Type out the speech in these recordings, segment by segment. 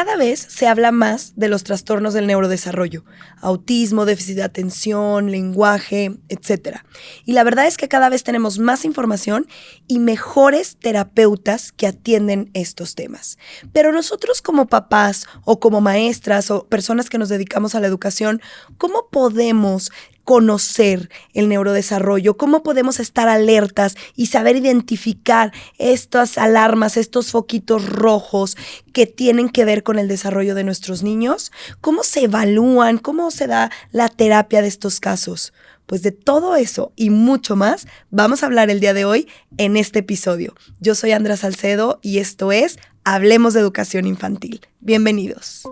cada vez se habla más de los trastornos del neurodesarrollo, autismo, déficit de atención, lenguaje, etc. Y la verdad es que cada vez tenemos más información y mejores terapeutas que atienden estos temas. Pero nosotros como papás o como maestras o personas que nos dedicamos a la educación, ¿cómo podemos conocer el neurodesarrollo? ¿Cómo podemos estar alertas y saber identificar estas alarmas, estos foquitos rojos que tienen que ver con el desarrollo de nuestros niños? ¿Cómo se evalúan? ¿Cómo se da la terapia de estos casos? Pues de todo eso y mucho más vamos a hablar el día de hoy en este episodio. Yo soy Andrea Salcedo y esto es Hablemos de Educación Infantil. Bienvenidos.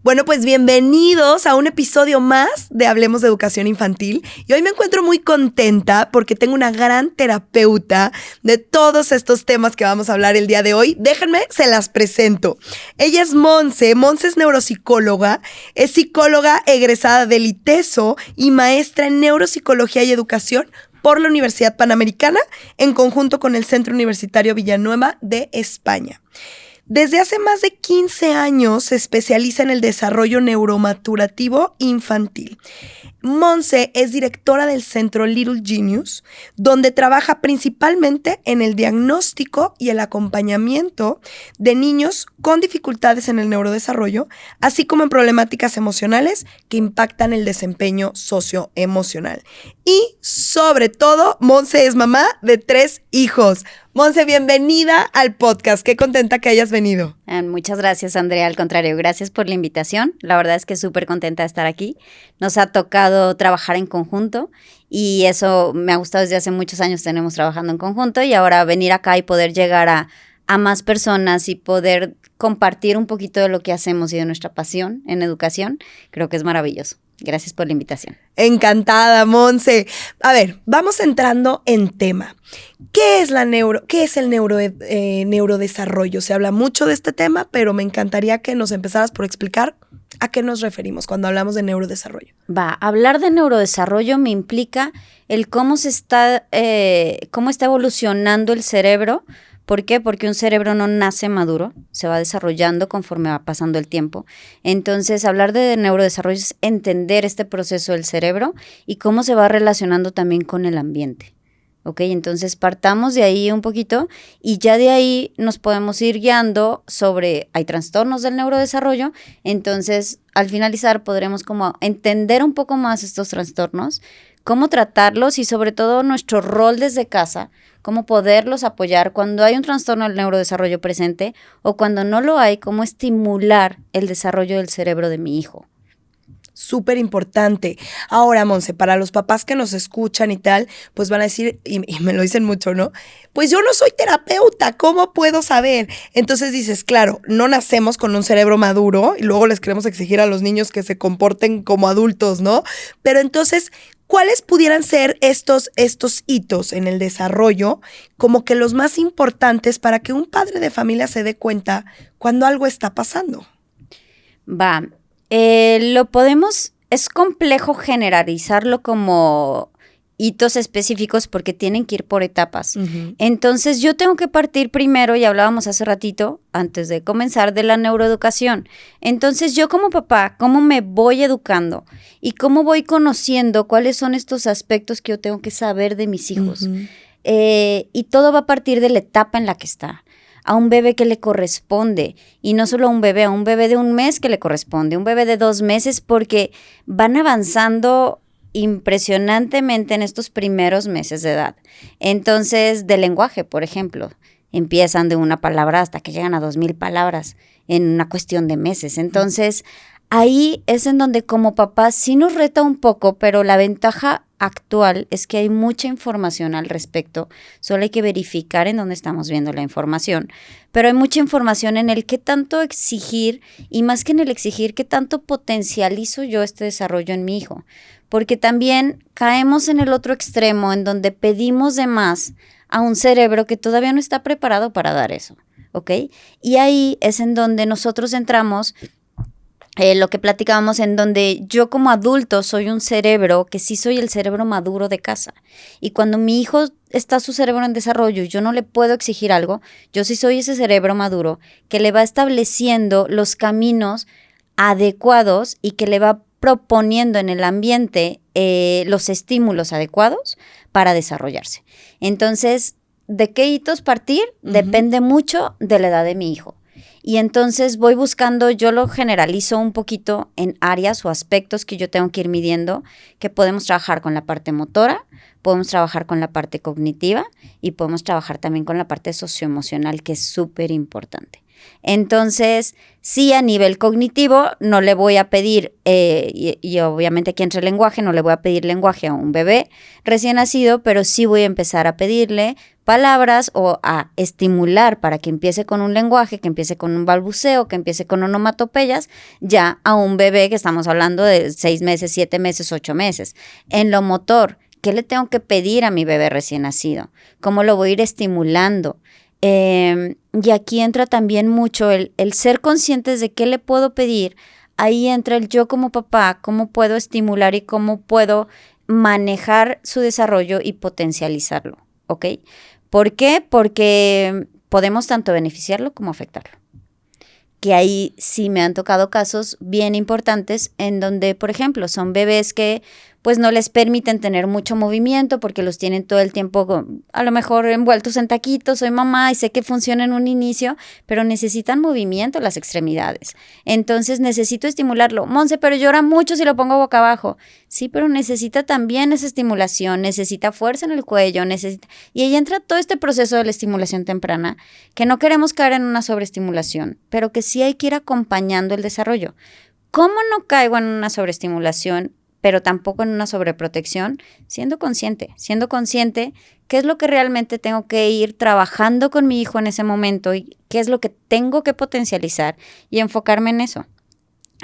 Bueno, pues bienvenidos a un episodio más de Hablemos de Educación Infantil. Y hoy me encuentro muy contenta porque tengo una gran terapeuta de todos estos temas que vamos a hablar el día de hoy. Déjenme, se las presento. Ella es Monse. Monse es neuropsicóloga, es psicóloga egresada del ITESO y maestra en Neuropsicología y Educación por la Universidad Panamericana en conjunto con el Centro Universitario Villanueva de España. Desde hace más de 15 años se especializa en el desarrollo neuromaturativo infantil. Monse es directora del centro Little Genius, donde trabaja principalmente en el diagnóstico y el acompañamiento de niños con dificultades en el neurodesarrollo, así como en problemáticas emocionales que impactan el desempeño socioemocional. Y sobre todo, Monse es mamá de 3 hijos. Monse, bienvenida al podcast. Qué contenta que hayas venido. Muchas gracias, Andrea. Al contrario, gracias por la invitación. La verdad es que súper contenta de estar aquí. Nos ha tocado trabajar en conjunto y eso me ha gustado desde hace muchos años. Tenemos trabajando en conjunto y ahora venir acá y poder llegar a más personas y poder compartir un poquito de lo que hacemos y de nuestra pasión en educación, creo que es maravilloso. Gracias por la invitación. Encantada, Monse. A ver, vamos entrando en tema. ¿Qué es el neurodesarrollo? Se habla mucho de este tema, pero me encantaría que nos empezaras por explicar a qué nos referimos cuando hablamos de neurodesarrollo. Hablar de neurodesarrollo me implica el cómo está evolucionando el cerebro. ¿Por qué? Porque un cerebro no nace maduro, se va desarrollando conforme va pasando el tiempo. Entonces, hablar de neurodesarrollo es entender este proceso del cerebro y cómo se va relacionando también con el ambiente. ¿Ok? Entonces, partamos de ahí un poquito y ya de ahí nos podemos ir guiando sobre, hay trastornos del neurodesarrollo, entonces, al finalizar podremos como entender un poco más estos trastornos, cómo tratarlos y sobre todo nuestro rol desde casa, cómo poderlos apoyar cuando hay un trastorno del neurodesarrollo presente o cuando no lo hay, cómo estimular el desarrollo del cerebro de mi hijo. Súper importante. Ahora, Monse, para los papás que nos escuchan y tal, pues van a decir, y me lo dicen mucho, ¿no? Pues yo no soy terapeuta, ¿cómo puedo saber? Entonces dices, claro, no nacemos con un cerebro maduro y luego les queremos exigir a los niños que se comporten como adultos, ¿no? Pero entonces, ¿cuáles pudieran ser estos hitos en el desarrollo como que los más importantes para que un padre de familia se dé cuenta cuando algo está pasando? Es complejo generalizarlo como hitos específicos porque tienen que ir por etapas. Uh-huh. Entonces yo tengo que partir primero, y hablábamos hace ratito, antes de comenzar, de la neuroeducación. Entonces yo como papá, ¿cómo me voy educando? Y cómo voy conociendo cuáles son estos aspectos que yo tengo que saber de mis hijos. Uh-huh. Y todo va a partir de la etapa en la que está. A un bebé que le corresponde, y no solo a un bebé de 1 mes que le corresponde, un bebé de 2 meses, porque van avanzando impresionantemente en estos primeros meses de edad. Entonces, de lenguaje, por ejemplo, empiezan de 1 palabra hasta que llegan a 2,000 palabras en una cuestión de meses. Entonces, ahí es en donde como papás sí nos reta un poco, pero la ventaja actual es que hay mucha información al respecto, solo hay que verificar en dónde estamos viendo la información, pero hay mucha información en el qué tanto exigir y más que en el exigir, qué tanto potencializo yo este desarrollo en mi hijo, porque también caemos en el otro extremo en donde pedimos de más a un cerebro que todavía no está preparado para dar eso, ¿ok? Y ahí es en donde nosotros entramos lo que platicábamos en donde yo como adulto soy un cerebro que sí soy el cerebro maduro de casa. Y cuando mi hijo está su cerebro en desarrollo y yo no le puedo exigir algo, yo sí soy ese cerebro maduro que le va estableciendo los caminos adecuados y que le va proponiendo en el ambiente los estímulos adecuados para desarrollarse. Entonces, ¿de qué hitos partir? Depende mucho de la edad de mi hijo. Y entonces voy buscando, yo lo generalizo un poquito en áreas o aspectos que yo tengo que ir midiendo, que podemos trabajar con la parte motora, podemos trabajar con la parte cognitiva y podemos trabajar también con la parte socioemocional, que es súper importante. Entonces, sí, a nivel cognitivo no le voy a pedir, y obviamente aquí entre el lenguaje, no le voy a pedir lenguaje a un bebé recién nacido, pero sí voy a empezar a pedirle palabras o a estimular para que empiece con un lenguaje, que empiece con un balbuceo, que empiece con onomatopeyas, ya a un bebé que estamos hablando de 6 meses, 7 meses, 8 meses. En lo motor, ¿qué le tengo que pedir a mi bebé recién nacido? ¿Cómo lo voy a ir estimulando? Y aquí entra también mucho el ser conscientes de qué le puedo pedir. Ahí entra el yo como papá, cómo puedo estimular y cómo puedo manejar su desarrollo y potencializarlo, ¿ok? ¿Por qué? Porque podemos tanto beneficiarlo como afectarlo. Que ahí sí me han tocado casos bien importantes en donde, por ejemplo, son bebés que pues no les permiten tener mucho movimiento porque los tienen todo el tiempo a lo mejor envueltos en taquitos. Soy mamá y sé que funciona en un inicio, pero necesitan movimiento las extremidades. Entonces necesito estimularlo. Monse, pero llora mucho si lo pongo boca abajo. Sí, pero necesita también esa estimulación, necesita fuerza en el cuello, y ahí entra todo este proceso de la estimulación temprana, que no queremos caer en una sobreestimulación, pero que sí hay que ir acompañando el desarrollo. ¿Cómo no caigo en una sobreestimulación, pero tampoco en una sobreprotección? Siendo consciente qué es lo que realmente tengo que ir trabajando con mi hijo en ese momento y qué es lo que tengo que potencializar y enfocarme en eso.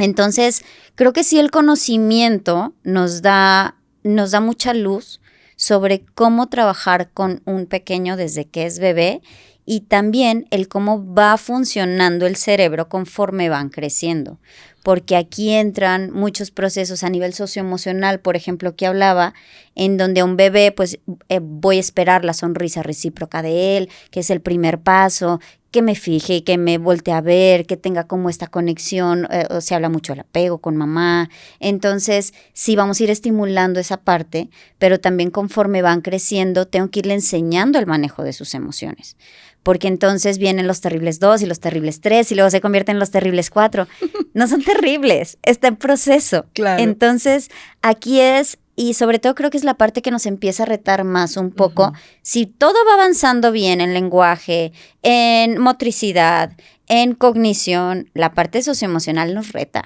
Entonces, creo que sí el conocimiento nos da mucha luz sobre cómo trabajar con un pequeño desde que es bebé y también el cómo va funcionando el cerebro conforme van creciendo. Porque aquí entran muchos procesos a nivel socioemocional, por ejemplo, que hablaba, en donde a un bebé, pues voy a esperar la sonrisa recíproca de él, que es el primer paso, que me fije, que me voltee a ver, que tenga como esta conexión, se habla mucho del apego con mamá. Entonces, sí, vamos a ir estimulando esa parte, pero también conforme van creciendo, tengo que irle enseñando el manejo de sus emociones. Porque entonces vienen los terribles 2 y los terribles 3 y luego se convierten en los terribles 4. No son terribles, está en proceso. Claro. Entonces, aquí es, y sobre todo creo que es la parte que nos empieza a retar más un poco. Si todo va avanzando bien en lenguaje, en motricidad, en cognición, la parte socioemocional nos reta.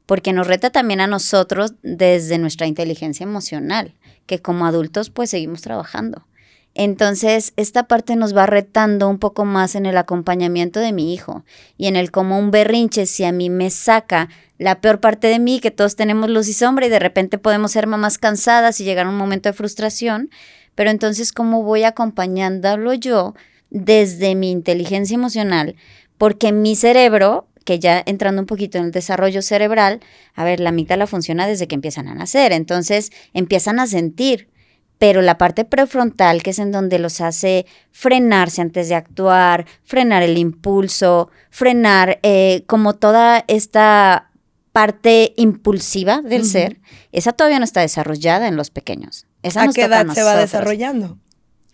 Porque nos reta también a nosotros desde nuestra inteligencia emocional, que como adultos pues seguimos trabajando. Entonces, esta parte nos va retando un poco más en el acompañamiento de mi hijo y en el cómo un berrinche, si a mí me saca la peor parte de mí, que todos tenemos luz y sombra y de repente podemos ser mamás cansadas y llegar a un momento de frustración, pero entonces, ¿cómo voy acompañándolo yo desde mi inteligencia emocional? Porque mi cerebro, que ya entrando un poquito en el desarrollo cerebral, a ver, la amígdala funciona desde que empiezan a nacer, entonces empiezan a sentir. Pero la parte prefrontal, que es en donde los hace frenarse antes de actuar, frenar el impulso, frenar como toda esta parte impulsiva del ser, esa todavía no está desarrollada en los pequeños. Esa ¿A qué edad se va desarrollando?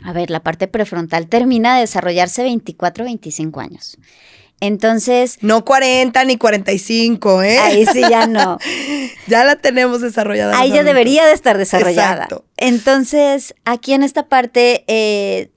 A ver, la parte prefrontal termina de desarrollarse 24, 25 años. Entonces... No 40 ni 45, ¿eh? Ahí sí ya no. Ya la tenemos desarrollada. Ahí ya debería de estar desarrollada. Exacto. Entonces, aquí en esta parte,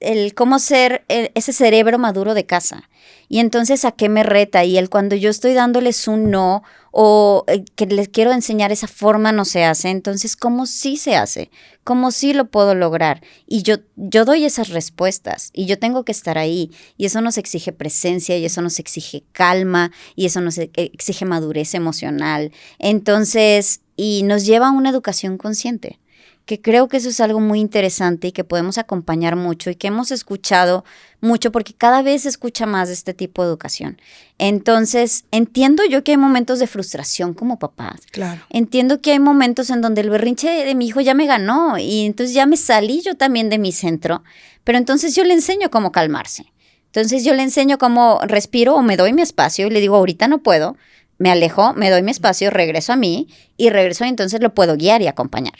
el cómo ser ese cerebro maduro de casa. Y entonces, ¿a qué me reta? Y cuando yo estoy dándoles un no o que les quiero enseñar esa forma no se hace, entonces, ¿cómo sí se hace? ¿Cómo sí lo puedo lograr? Y yo doy esas respuestas y yo tengo que estar ahí. Y eso nos exige presencia y eso nos exige calma y eso nos exige madurez emocional. Entonces, y nos lleva a una educación consciente, que creo que eso es algo muy interesante y que podemos acompañar mucho y que hemos escuchado mucho porque cada vez se escucha más de este tipo de educación. Entonces, entiendo yo que hay momentos de frustración como papás. Claro. Entiendo que hay momentos en donde el berrinche de mi hijo ya me ganó y entonces ya me salí yo también de mi centro, pero entonces yo le enseño cómo calmarse. Entonces yo le enseño cómo respiro o me doy mi espacio y le digo, ahorita no puedo, me alejo, me doy mi espacio, regreso a mí y regreso y entonces lo puedo guiar y acompañar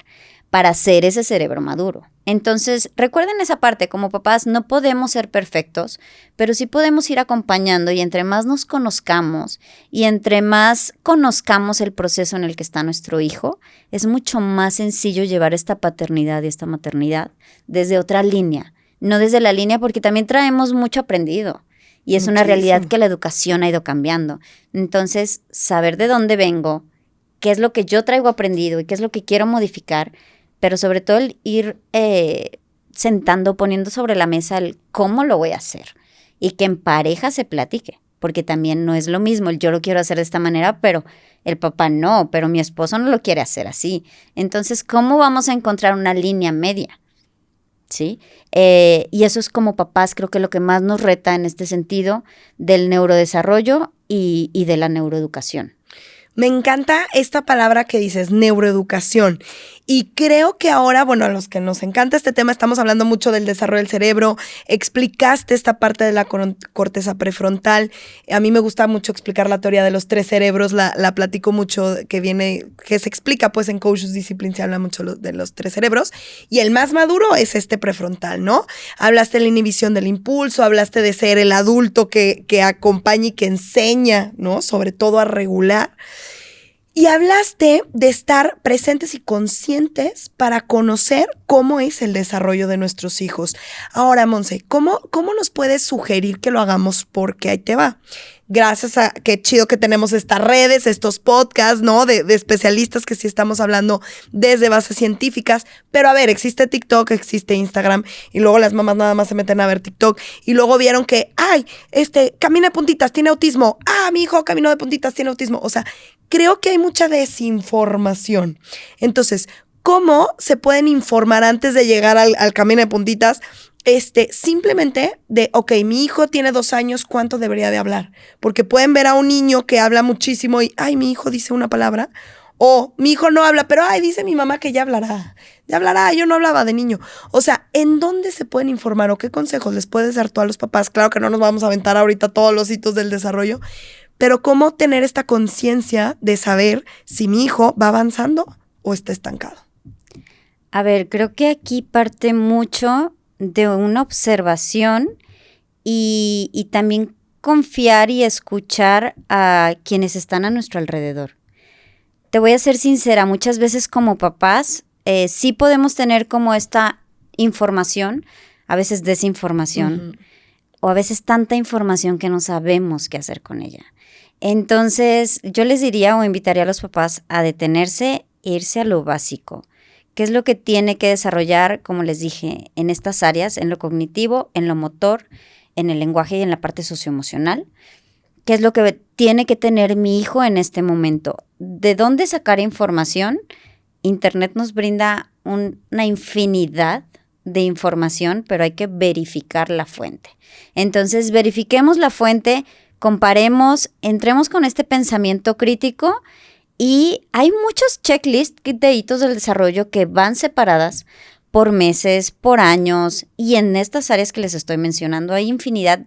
para hacer ese cerebro maduro. Entonces, recuerden esa parte, como papás no podemos ser perfectos, pero sí podemos ir acompañando y entre más nos conozcamos y entre más conozcamos el proceso en el que está nuestro hijo, es mucho más sencillo llevar esta paternidad y esta maternidad desde otra línea, no desde la línea porque también traemos mucho aprendido y es una realidad que la educación ha ido cambiando. Entonces, saber de dónde vengo, qué es lo que yo traigo aprendido y qué es lo que quiero modificar, pero sobre todo el ir sentando, poniendo sobre la mesa el cómo lo voy a hacer y que en pareja se platique, porque también no es lo mismo, yo lo quiero hacer de esta manera, pero el papá no, pero mi esposo no lo quiere hacer así. Entonces, ¿cómo vamos a encontrar una línea media? ¿Sí? Y eso es como papás, creo que lo que más nos reta en este sentido del neurodesarrollo y de la neuroeducación. Me encanta esta palabra que dices, neuroeducación. Y creo que ahora, bueno, a los que nos encanta este tema, estamos hablando mucho del desarrollo del cerebro. Explicaste esta parte de la corteza prefrontal. A mí me gusta mucho explicar la teoría de los 3 cerebros. La platico mucho, que se explica pues en Coaches Discipline, se habla mucho de los 3 cerebros. Y el más maduro es este prefrontal, ¿no? Hablaste de la inhibición del impulso, hablaste de ser el adulto que acompaña y que enseña, ¿no? Sobre todo a regular. Y hablaste de estar presentes y conscientes para conocer cómo es el desarrollo de nuestros hijos. Ahora, Monse, ¿cómo nos puedes sugerir que lo hagamos? Porque ahí te va. Gracias a qué chido que tenemos estas redes, estos podcasts, ¿no? De especialistas que sí estamos hablando desde bases científicas. Pero a ver, existe TikTok, existe Instagram y luego las mamás nada más se meten a ver TikTok y luego vieron que, ay, camina de puntitas, tiene autismo. Ah, mi hijo caminó de puntitas, tiene autismo. O sea, creo que hay mucha desinformación. Entonces, ¿cómo se pueden informar antes de llegar al camino de puntitas? Simplemente de, ok, mi hijo tiene 2 años, ¿cuánto debería de hablar? Porque pueden ver a un niño que habla muchísimo y, ay, mi hijo dice una palabra. O mi hijo no habla, pero, ay, dice mi mamá que ya hablará, yo no hablaba de niño. O sea, ¿en dónde se pueden informar o qué consejos les puedes dar tú a los papás? Claro que no nos vamos a aventar ahorita todos los hitos del desarrollo, pero ¿cómo tener esta conciencia de saber si mi hijo va avanzando o está estancado? A ver, creo que aquí parte mucho de una observación y también confiar y escuchar a quienes están a nuestro alrededor. Te voy a ser sincera, muchas veces como papás sí podemos tener como esta información, a veces desinformación, o a veces tanta información que no sabemos qué hacer con ella. Entonces, yo les diría o invitaría a los papás a detenerse e irse a lo básico. ¿Qué es lo que tiene que desarrollar, como les dije, en estas áreas, en lo cognitivo, en lo motor, en el lenguaje y en la parte socioemocional? ¿Qué es lo que tiene que tener mi hijo en este momento? ¿De dónde sacar información? Internet nos brinda una infinidad de información, pero hay que verificar la fuente. Entonces, verifiquemos la fuente, comparemos, entremos con este pensamiento crítico. Y hay muchos checklists de hitos del desarrollo que van separadas por meses, por años, y en estas áreas que les estoy mencionando hay infinidad.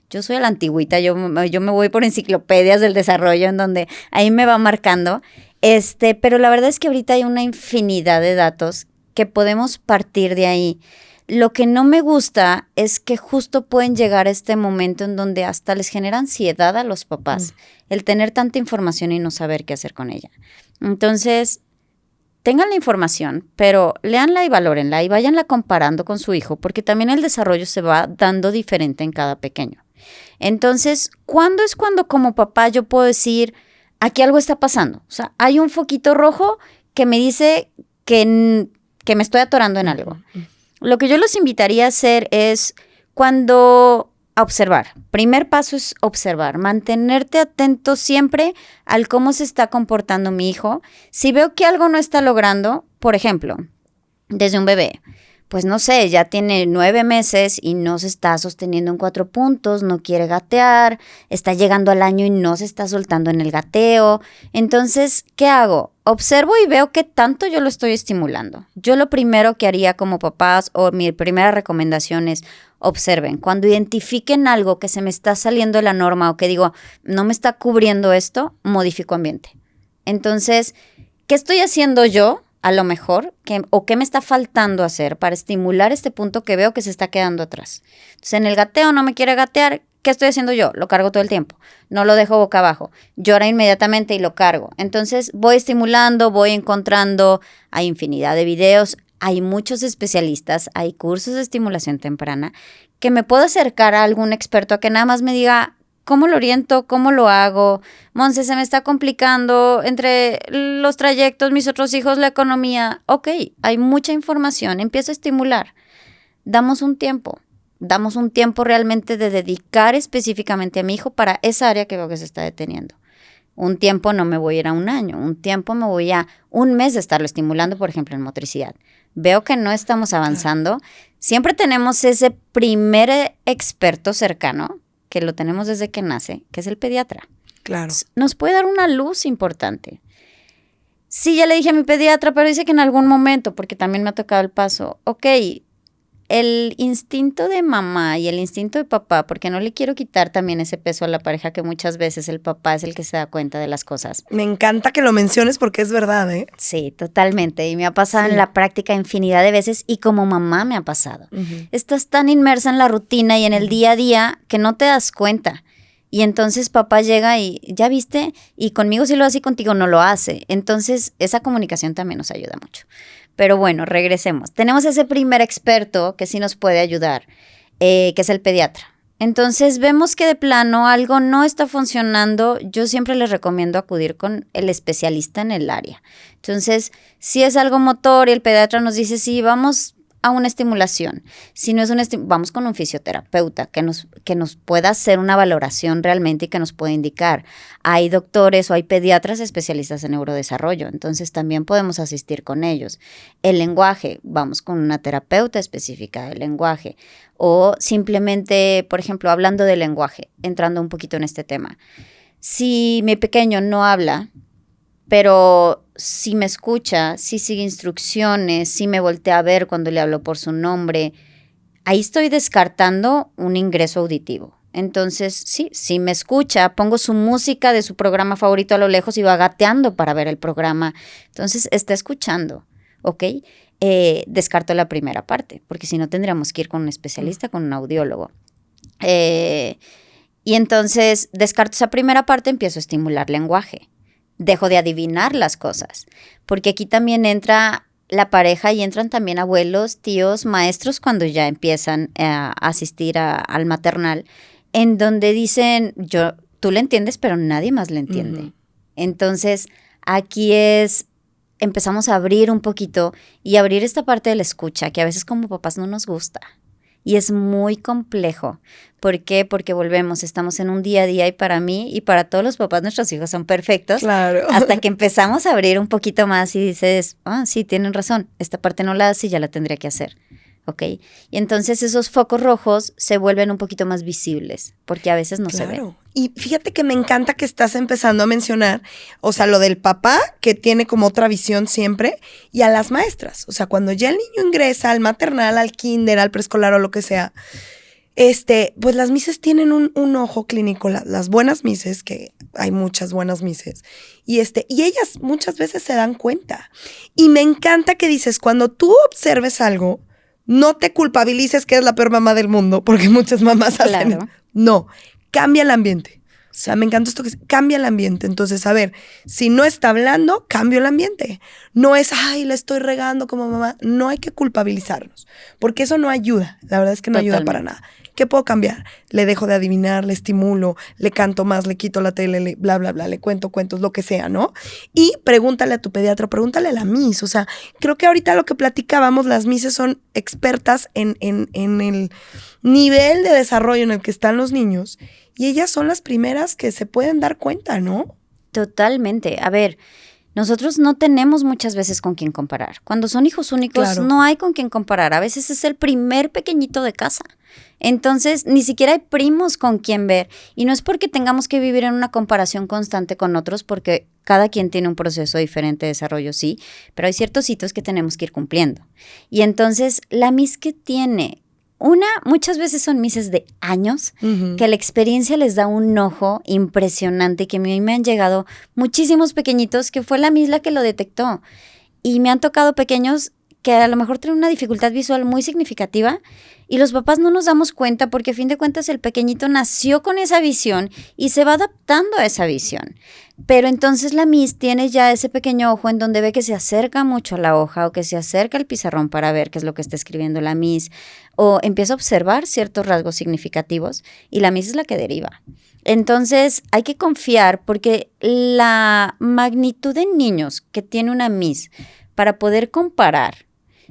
Yo soy a la antigüita, yo me voy por enciclopedias del desarrollo en donde ahí me va marcando, pero la verdad es que ahorita hay una infinidad de datos que podemos partir de ahí. Lo que no me gusta es que justo pueden llegar a este momento en donde hasta les genera ansiedad a los papás el tener tanta información y no saber qué hacer con ella. Entonces, tengan la información, pero léanla y valórenla y váyanla comparando con su hijo, porque también el desarrollo se va dando diferente en cada pequeño. Entonces, ¿cuándo es cuando como papá yo puedo decir, aquí algo está pasando? O sea, hay un foquito rojo que me dice que me estoy atorando en algo. Lo que yo los invitaría a hacer es a observar. Primer paso es observar, mantenerte atento siempre al cómo se está comportando mi hijo. Si veo que algo no está logrando, por ejemplo, desde un bebé. Pues no sé, ya tiene 9 meses y no se está sosteniendo en 4 puntos, no quiere gatear, está llegando al año y no se está soltando en el gateo. Entonces, ¿qué hago? Observo y veo qué tanto yo lo estoy estimulando. Yo lo primero que haría como papás, o mi primera recomendación es, observen. Cuando identifiquen algo que se me está saliendo de la norma o que digo, no me está cubriendo esto, modifico ambiente. Entonces, ¿qué estoy haciendo yo? A lo mejor, o qué me está faltando hacer para estimular este punto que veo que se está quedando atrás. Entonces, en el gateo no me quiere gatear, ¿qué estoy haciendo yo? Lo cargo todo el tiempo, no lo dejo boca abajo, llora inmediatamente y lo cargo. Entonces, voy estimulando, voy encontrando, hay infinidad de videos, hay muchos especialistas, hay cursos de estimulación temprana, que me puedo acercar a algún experto a que nada más me diga, ¿cómo lo oriento? ¿Cómo lo hago? Monse, se me está complicando entre los trayectos, mis otros hijos, la economía. Ok, hay mucha información, empiezo a estimular. Damos un tiempo realmente de dedicar específicamente a mi hijo para esa área que veo que se está deteniendo. Un tiempo no me voy a ir a un año, un tiempo me voy a un mes de estarlo estimulando, por ejemplo, en motricidad. Veo que no estamos avanzando. Siempre tenemos ese primer experto cercano, que lo tenemos desde que nace, que es el pediatra. Claro. Nos puede dar una luz importante. Sí, ya le dije a mi pediatra, pero dice que en algún momento, porque también me ha tocado el paso, ok, el instinto de mamá y el instinto de papá, porque no le quiero quitar también ese peso a la pareja, que muchas veces el papá es el que se da cuenta de las cosas. Me encanta que lo menciones porque es verdad, ¿eh? Sí, totalmente. Y me ha pasado en la práctica infinidad de veces y como mamá me ha pasado. Estás tan inmersa en la rutina y en el día a día que no te das cuenta. Y entonces papá llega y, ¿ya viste? Y conmigo sí lo hace y contigo no lo hace. Entonces esa comunicación también nos ayuda mucho. Pero bueno, regresemos. Tenemos ese primer experto que sí nos puede ayudar, que es el pediatra. Entonces vemos que de plano algo no está funcionando. Yo siempre les recomiendo acudir con el especialista en el área. Entonces, si es algo motor y el pediatra nos dice, sí, vamos a una estimulación. Si no es vamos con un fisioterapeuta que nos pueda hacer una valoración realmente y que nos pueda indicar. Hay doctores o hay pediatras especialistas en neurodesarrollo, entonces también podemos asistir con ellos. El lenguaje, vamos con una terapeuta específica del lenguaje. O simplemente, por ejemplo, hablando del lenguaje, entrando un poquito en este tema. Si mi pequeño no habla, pero si me escucha, si sigue instrucciones, si me voltea a ver cuando le hablo por su nombre, ahí estoy descartando un ingreso auditivo. Entonces, sí, si me escucha, pongo su música de su programa favorito a lo lejos y va gateando para ver el programa. Entonces, está escuchando, ¿ok? Descarto la primera parte, porque si no tendríamos que ir con un especialista, con un audiólogo. Y entonces, descarto esa primera parte, empiezo a estimular lenguaje. Dejo de adivinar las cosas, porque aquí también entra la pareja y entran también abuelos, tíos, maestros cuando ya empiezan a asistir al maternal, en donde dicen, tú le entiendes, pero nadie más le entiende. Entonces, aquí empezamos a abrir un poquito y abrir esta parte de la escucha, que a veces como papás no nos gusta. Y es muy complejo. ¿Por qué? Porque estamos en un día a día y para mí y para todos los papás nuestros hijos son perfectos. Claro. Hasta que empezamos a abrir un poquito más y dices, sí, tienen razón, esta parte no la hace y ya la tendría que hacer. ¿Ok? Y entonces esos focos rojos se vuelven un poquito más visibles porque a veces no se ven. Y fíjate que me encanta que estás empezando a mencionar, o sea, lo del papá que tiene como otra visión siempre y a las maestras. O sea, cuando ya el niño ingresa al maternal, al kinder, al preescolar o lo que sea, pues las mises tienen un ojo clínico, las buenas mises, que hay muchas buenas mises, y ellas muchas veces se dan cuenta. Y me encanta que dices, cuando tú observes algo, no te culpabilices que eres la peor mamá del mundo, porque muchas mamás hacen eso. No, cambia el ambiente. O sea, me encanta esto que cambia el ambiente. Entonces, a ver, si no está hablando, cambio el ambiente. No es, la estoy regando como mamá. No hay que culpabilizarnos, porque eso no ayuda. La verdad es que no ayuda para nada. ¿Qué puedo cambiar? Le dejo de adivinar, le estimulo, le canto más, le quito la tele, bla, bla, bla, le cuento cuentos, lo que sea, ¿no? Y pregúntale a tu pediatra, pregúntale a la Miss. O sea, creo que ahorita lo que platicábamos, las Misses son expertas en el nivel de desarrollo en el que están los niños y ellas son las primeras que se pueden dar cuenta, ¿no? Totalmente. A ver, nosotros no tenemos muchas veces con quién comparar. Cuando son hijos únicos, claro, no hay con quién comparar. A veces es el primer pequeñito de casa. Entonces, ni siquiera hay primos con quien ver. Y no es porque tengamos que vivir en una comparación constante con otros, porque cada quien tiene un proceso diferente de desarrollo, sí, pero hay ciertos hitos que tenemos que ir cumpliendo. Y entonces, la Miss que tiene... muchas veces son mises de años, que la experiencia les da un ojo impresionante, que a mí me han llegado muchísimos pequeñitos, que fue la Miss la que lo detectó. Y me han tocado pequeños que a lo mejor tienen una dificultad visual muy significativa y los papás no nos damos cuenta porque a fin de cuentas el pequeñito nació con esa visión y se va adaptando a esa visión. Pero entonces la Miss tiene ya ese pequeño ojo en donde ve que se acerca mucho a la hoja o que se acerca al pizarrón para ver qué es lo que está escribiendo la Miss o empieza a observar ciertos rasgos significativos y la Miss es la que deriva. Entonces hay que confiar porque la magnitud de niños que tiene una Miss para poder comparar,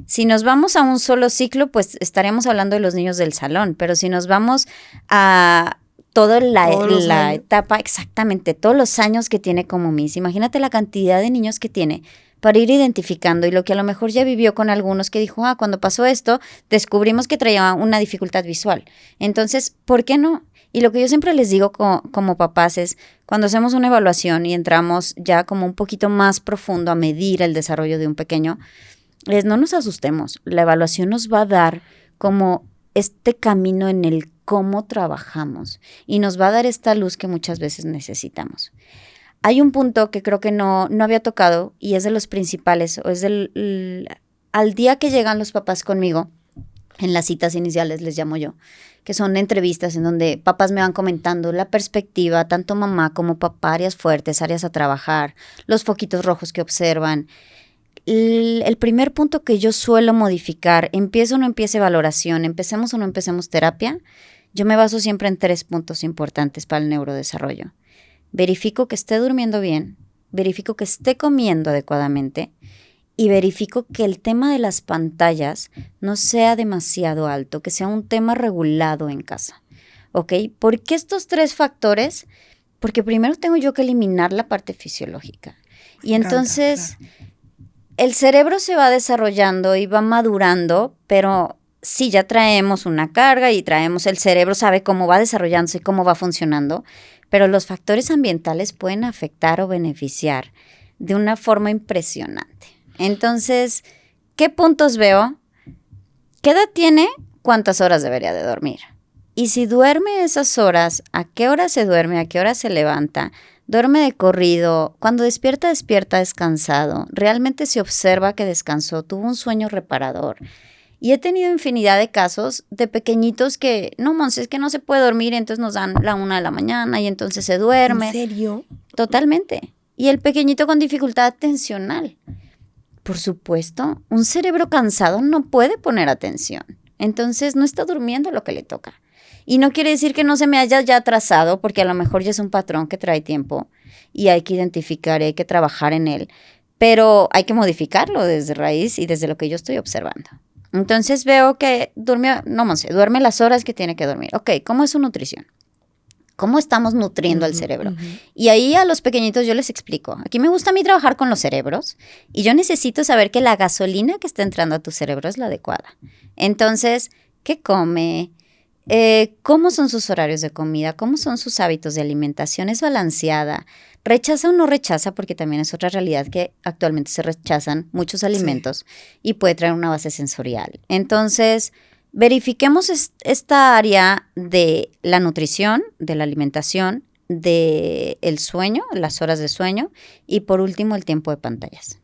si nos vamos a un solo ciclo, pues estaremos hablando de los niños del salón, pero si nos vamos a toda la etapa, exactamente, todos los años que tiene como Miss, imagínate la cantidad de niños que tiene para ir identificando y lo que a lo mejor ya vivió con algunos que dijo, cuando pasó esto, descubrimos que traía una dificultad visual. Entonces, ¿por qué no? Y lo que yo siempre les digo como papás es, cuando hacemos una evaluación y entramos ya como un poquito más profundo a medir el desarrollo de un pequeño, no nos asustemos. La evaluación nos va a dar como este camino en el cómo trabajamos y nos va a dar esta luz que muchas veces necesitamos. Hay un punto que creo que no había tocado y es de los principales, o es al día que llegan los papás conmigo, en las citas iniciales les llamo yo, que son entrevistas en donde papás me van comentando la perspectiva, tanto mamá como papá, áreas fuertes, áreas a trabajar, los foquitos rojos que observan. El primer punto que yo suelo modificar, empiece o no empiece valoración, empecemos o no empecemos terapia, yo me baso siempre en 3 puntos importantes para el neurodesarrollo. Verifico que esté durmiendo bien, verifico que esté comiendo adecuadamente y verifico que el tema de las pantallas no sea demasiado alto, que sea un tema regulado en casa. ¿Ok? ¿Por qué estos 3 factores? Porque primero tengo yo que eliminar la parte fisiológica. Y entonces... Claro. El cerebro se va desarrollando y va madurando, pero sí, ya traemos una carga y el cerebro sabe cómo va desarrollándose y cómo va funcionando, pero los factores ambientales pueden afectar o beneficiar de una forma impresionante. Entonces, ¿qué puntos veo? ¿Qué edad tiene? ¿Cuántas horas debería de dormir? Y si duerme esas horas, ¿a qué hora se duerme? ¿A qué hora se levanta? Duerme de corrido, cuando despierta descansado, realmente se observa que descansó, tuvo un sueño reparador. Y he tenido infinidad de casos de pequeñitos que, no, Monse, es que no se puede dormir, entonces nos dan la 1 de la mañana y entonces se duerme. ¿En serio? Totalmente. Y el pequeñito con dificultad atencional. Por supuesto, un cerebro cansado no puede poner atención, entonces no está durmiendo lo que le toca. Y no quiere decir que no se me haya ya atrasado, porque a lo mejor ya es un patrón que trae tiempo y hay que identificar, hay que trabajar en él, pero hay que modificarlo desde raíz y desde lo que yo estoy observando. Entonces veo que duerme las horas que tiene que dormir. Ok, ¿cómo es su nutrición? ¿Cómo estamos nutriendo al cerebro? Y ahí a los pequeñitos yo les explico. Aquí me gusta a mí trabajar con los cerebros y yo necesito saber que la gasolina que está entrando a tu cerebro es la adecuada. Entonces, ¿qué come? ¿Cómo son sus horarios de comida? ¿Cómo son sus hábitos de alimentación? ¿Es balanceada? ¿Rechaza o no rechaza? Porque también es otra realidad que actualmente se rechazan muchos alimentos y puede traer una base sensorial. Entonces, verifiquemos esta área de la nutrición, de la alimentación, del sueño, las horas de sueño y por último el tiempo de pantallas.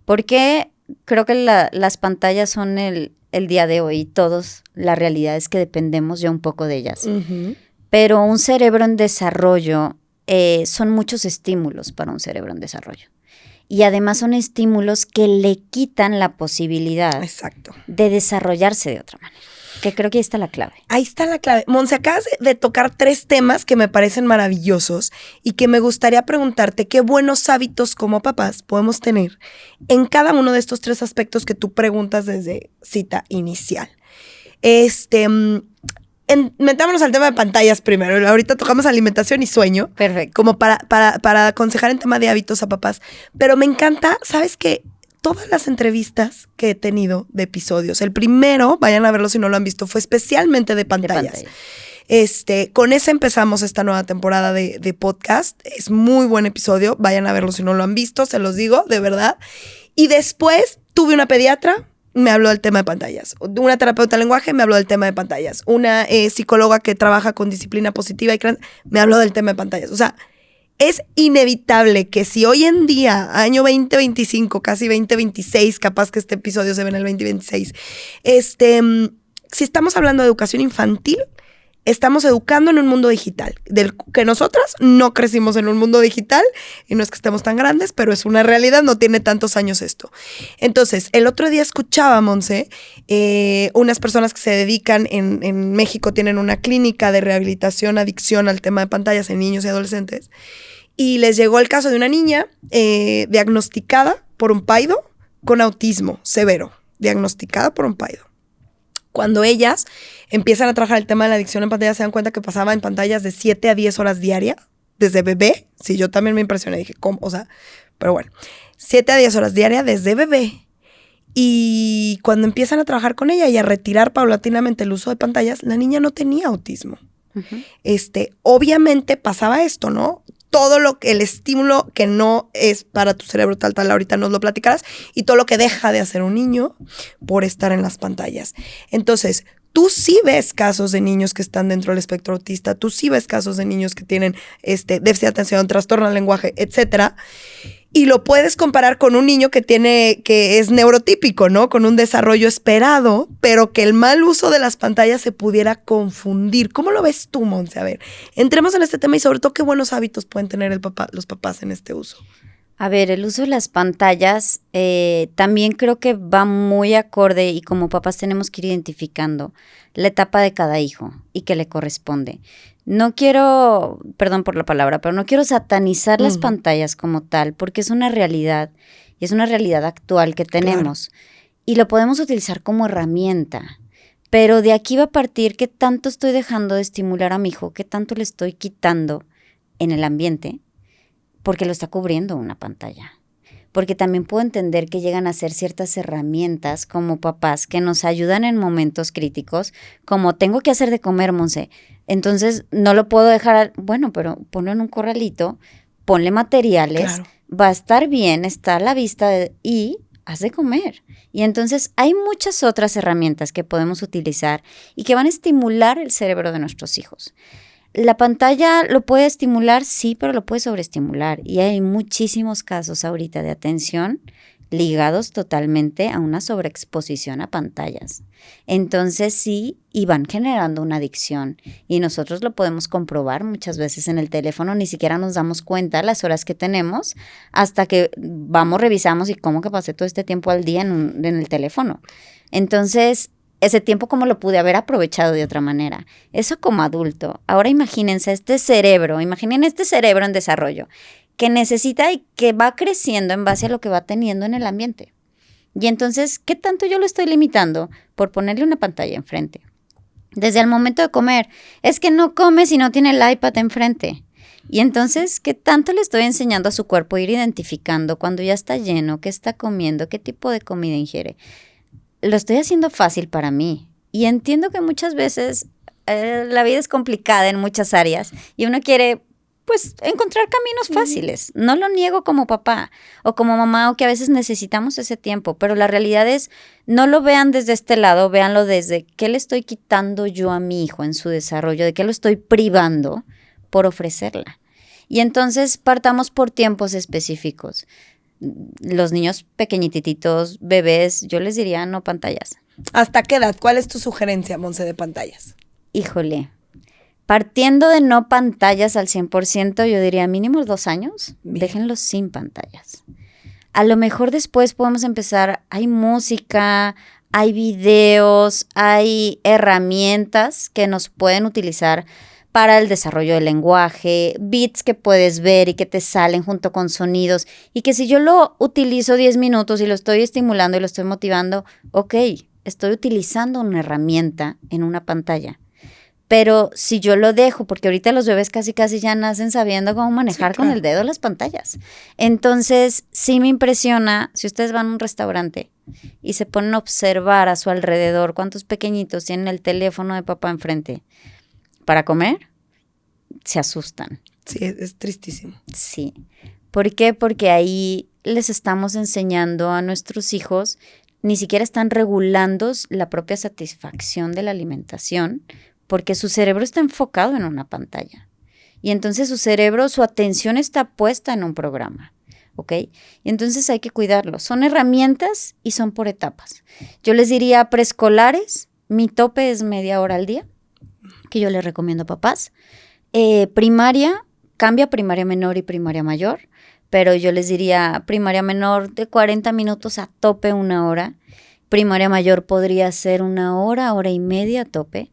Porque creo que las pantallas son el día de hoy, todos, la realidad es que dependemos ya un poco de ellas. Pero un cerebro en desarrollo, son muchos estímulos para un cerebro en desarrollo. Y además son estímulos que le quitan la posibilidad de desarrollarse de otra manera. Que creo que ahí está la clave. Ahí está la clave. Monse, acabas de tocar 3 temas que me parecen maravillosos y que me gustaría preguntarte qué buenos hábitos como papás podemos tener en cada uno de estos 3 aspectos que tú preguntas desde cita inicial. metámonos al tema de pantallas primero. Ahorita tocamos alimentación y sueño. Perfecto. Como para aconsejar en tema de hábitos a papás. Pero me encanta, ¿sabes qué? Todas las entrevistas que he tenido de episodios, el primero, vayan a verlo si no lo han visto, fue especialmente de pantallas. Con ese empezamos esta nueva temporada de podcast. Es muy buen episodio, vayan a verlo si no lo han visto, se los digo, de verdad. Y después tuve una pediatra, me habló del tema de pantallas. Una terapeuta de lenguaje me habló del tema de pantallas. Una psicóloga que trabaja con disciplina positiva me habló del tema de pantallas. O sea, es inevitable que si hoy en día, año 2025, casi 2026, capaz que este episodio se ve en el 2026, si estamos hablando de educación infantil, estamos educando en un mundo digital, del que nosotras no crecimos en un mundo digital, y no es que estemos tan grandes, pero es una realidad, no tiene tantos años esto. Entonces, el otro día escuchaba, Monse, unas personas que se dedican en México, tienen una clínica de rehabilitación, adicción al tema de pantallas en niños y adolescentes, y les llegó el caso de una niña diagnosticada por un paido con autismo severo, diagnosticada por un paido. Cuando ellas empiezan a trabajar el tema de la adicción en pantalla, se dan cuenta que pasaba en pantallas de 7 a 10 horas diarias, desde bebé. Sí, yo también me impresioné, dije, ¿cómo? O sea, pero bueno, 7 a 10 horas diarias desde bebé. Y cuando empiezan a trabajar con ella y a retirar paulatinamente el uso de pantallas, la niña no tenía autismo. Uh-huh. Obviamente pasaba esto, ¿no? Todo el estímulo que no es para tu cerebro tal, ahorita nos lo platicarás, y todo lo que deja de hacer un niño por estar en las pantallas. Entonces, tú sí ves casos de niños que están dentro del espectro autista, tú sí ves casos de niños que tienen déficit de atención, trastorno del lenguaje, etcétera. Y lo puedes comparar con un niño que es neurotípico, ¿no? Con un desarrollo esperado, pero que el mal uso de las pantallas se pudiera confundir. ¿Cómo lo ves tú, Monse? A ver, entremos en este tema y sobre todo, ¿qué buenos hábitos pueden tener los papás en este uso? A ver, el uso de las pantallas también creo que va muy acorde, y como papás tenemos que ir identificando la etapa de cada hijo y que le corresponde. No quiero, perdón por la palabra, pero no quiero satanizar las pantallas como tal, porque es una realidad, y es una realidad actual que tenemos. Claro. Y lo podemos utilizar como herramienta. Pero de aquí va a partir qué tanto estoy dejando de estimular a mi hijo, qué tanto le estoy quitando en el ambiente, porque lo está cubriendo una pantalla. Porque también puedo entender que llegan a ser ciertas herramientas como papás que nos ayudan en momentos críticos, como tengo que hacer de comer, Monse. Entonces no lo puedo dejar, bueno, pero ponlo en un corralito, ponle materiales, claro. Va a estar bien, está a la vista y haz de comer. Y entonces hay muchas otras herramientas que podemos utilizar y que van a estimular el cerebro de nuestros hijos. La pantalla lo puede estimular, sí, pero lo puede sobreestimular. Y hay muchísimos casos ahorita de atención ligados totalmente a una sobreexposición a pantallas. Entonces sí, y van generando una adicción. Y nosotros lo podemos comprobar muchas veces en el teléfono, ni siquiera nos damos cuenta las horas que tenemos hasta que revisamos y cómo que pasé todo este tiempo al día en el teléfono. Entonces, ese tiempo como lo pude haber aprovechado de otra manera. Eso como adulto. Ahora imagínense imaginen este cerebro en desarrollo que necesita y que va creciendo en base a lo que va teniendo en el ambiente. Y entonces, ¿qué tanto yo lo estoy limitando por ponerle una pantalla enfrente? Desde el momento de comer, es que no come si no tiene el iPad enfrente. Y entonces, ¿qué tanto le estoy enseñando a su cuerpo a ir identificando cuando ya está lleno, qué está comiendo, qué tipo de comida ingiere? Lo estoy haciendo fácil para mí. Y entiendo que muchas veces la vida es complicada en muchas áreas y uno quiere, pues, encontrar caminos fáciles. No lo niego como papá o como mamá, o que a veces necesitamos ese tiempo, pero la realidad es, no lo vean desde este lado, véanlo desde qué le estoy quitando yo a mi hijo en su desarrollo, de qué lo estoy privando por ofrecerla. Y entonces partamos por tiempos específicos. Los niños pequeñititos, bebés, yo les diría no pantallas. ¿Hasta qué edad? ¿Cuál es tu sugerencia, Monse, de pantallas? Híjole, partiendo de no pantallas al 100%, yo diría mínimo 2 años, bien. Déjenlos sin pantallas. A lo mejor después podemos empezar, hay música, hay videos, hay herramientas que nos pueden utilizar para el desarrollo del lenguaje, beats que puedes ver y que te salen junto con sonidos, y que si yo lo utilizo 10 minutos y lo estoy estimulando y lo estoy motivando, ok, estoy utilizando una herramienta en una pantalla. Pero si yo lo dejo, porque ahorita los bebés casi ya nacen sabiendo cómo manejar con el dedo las pantallas. Entonces, sí me impresiona, si ustedes van a un restaurante y se ponen a observar a su alrededor cuántos pequeñitos tienen el teléfono de papá enfrente para comer, se asustan. Sí, es tristísimo. Sí. ¿Por qué? Porque ahí les estamos enseñando a nuestros hijos, ni siquiera están regulando la propia satisfacción de la alimentación, porque su cerebro está enfocado en una pantalla. Y entonces su cerebro, su atención está puesta en un programa, ¿ok? Y entonces hay que cuidarlo. Son herramientas y son por etapas. Yo les diría a preescolares, mi tope es media hora al día, que yo les recomiendo a papás. Primaria, cambia primaria menor y primaria mayor, pero yo les diría primaria menor de 40 minutos a tope 1 hora. Primaria mayor podría ser 1 hora, hora y media a tope.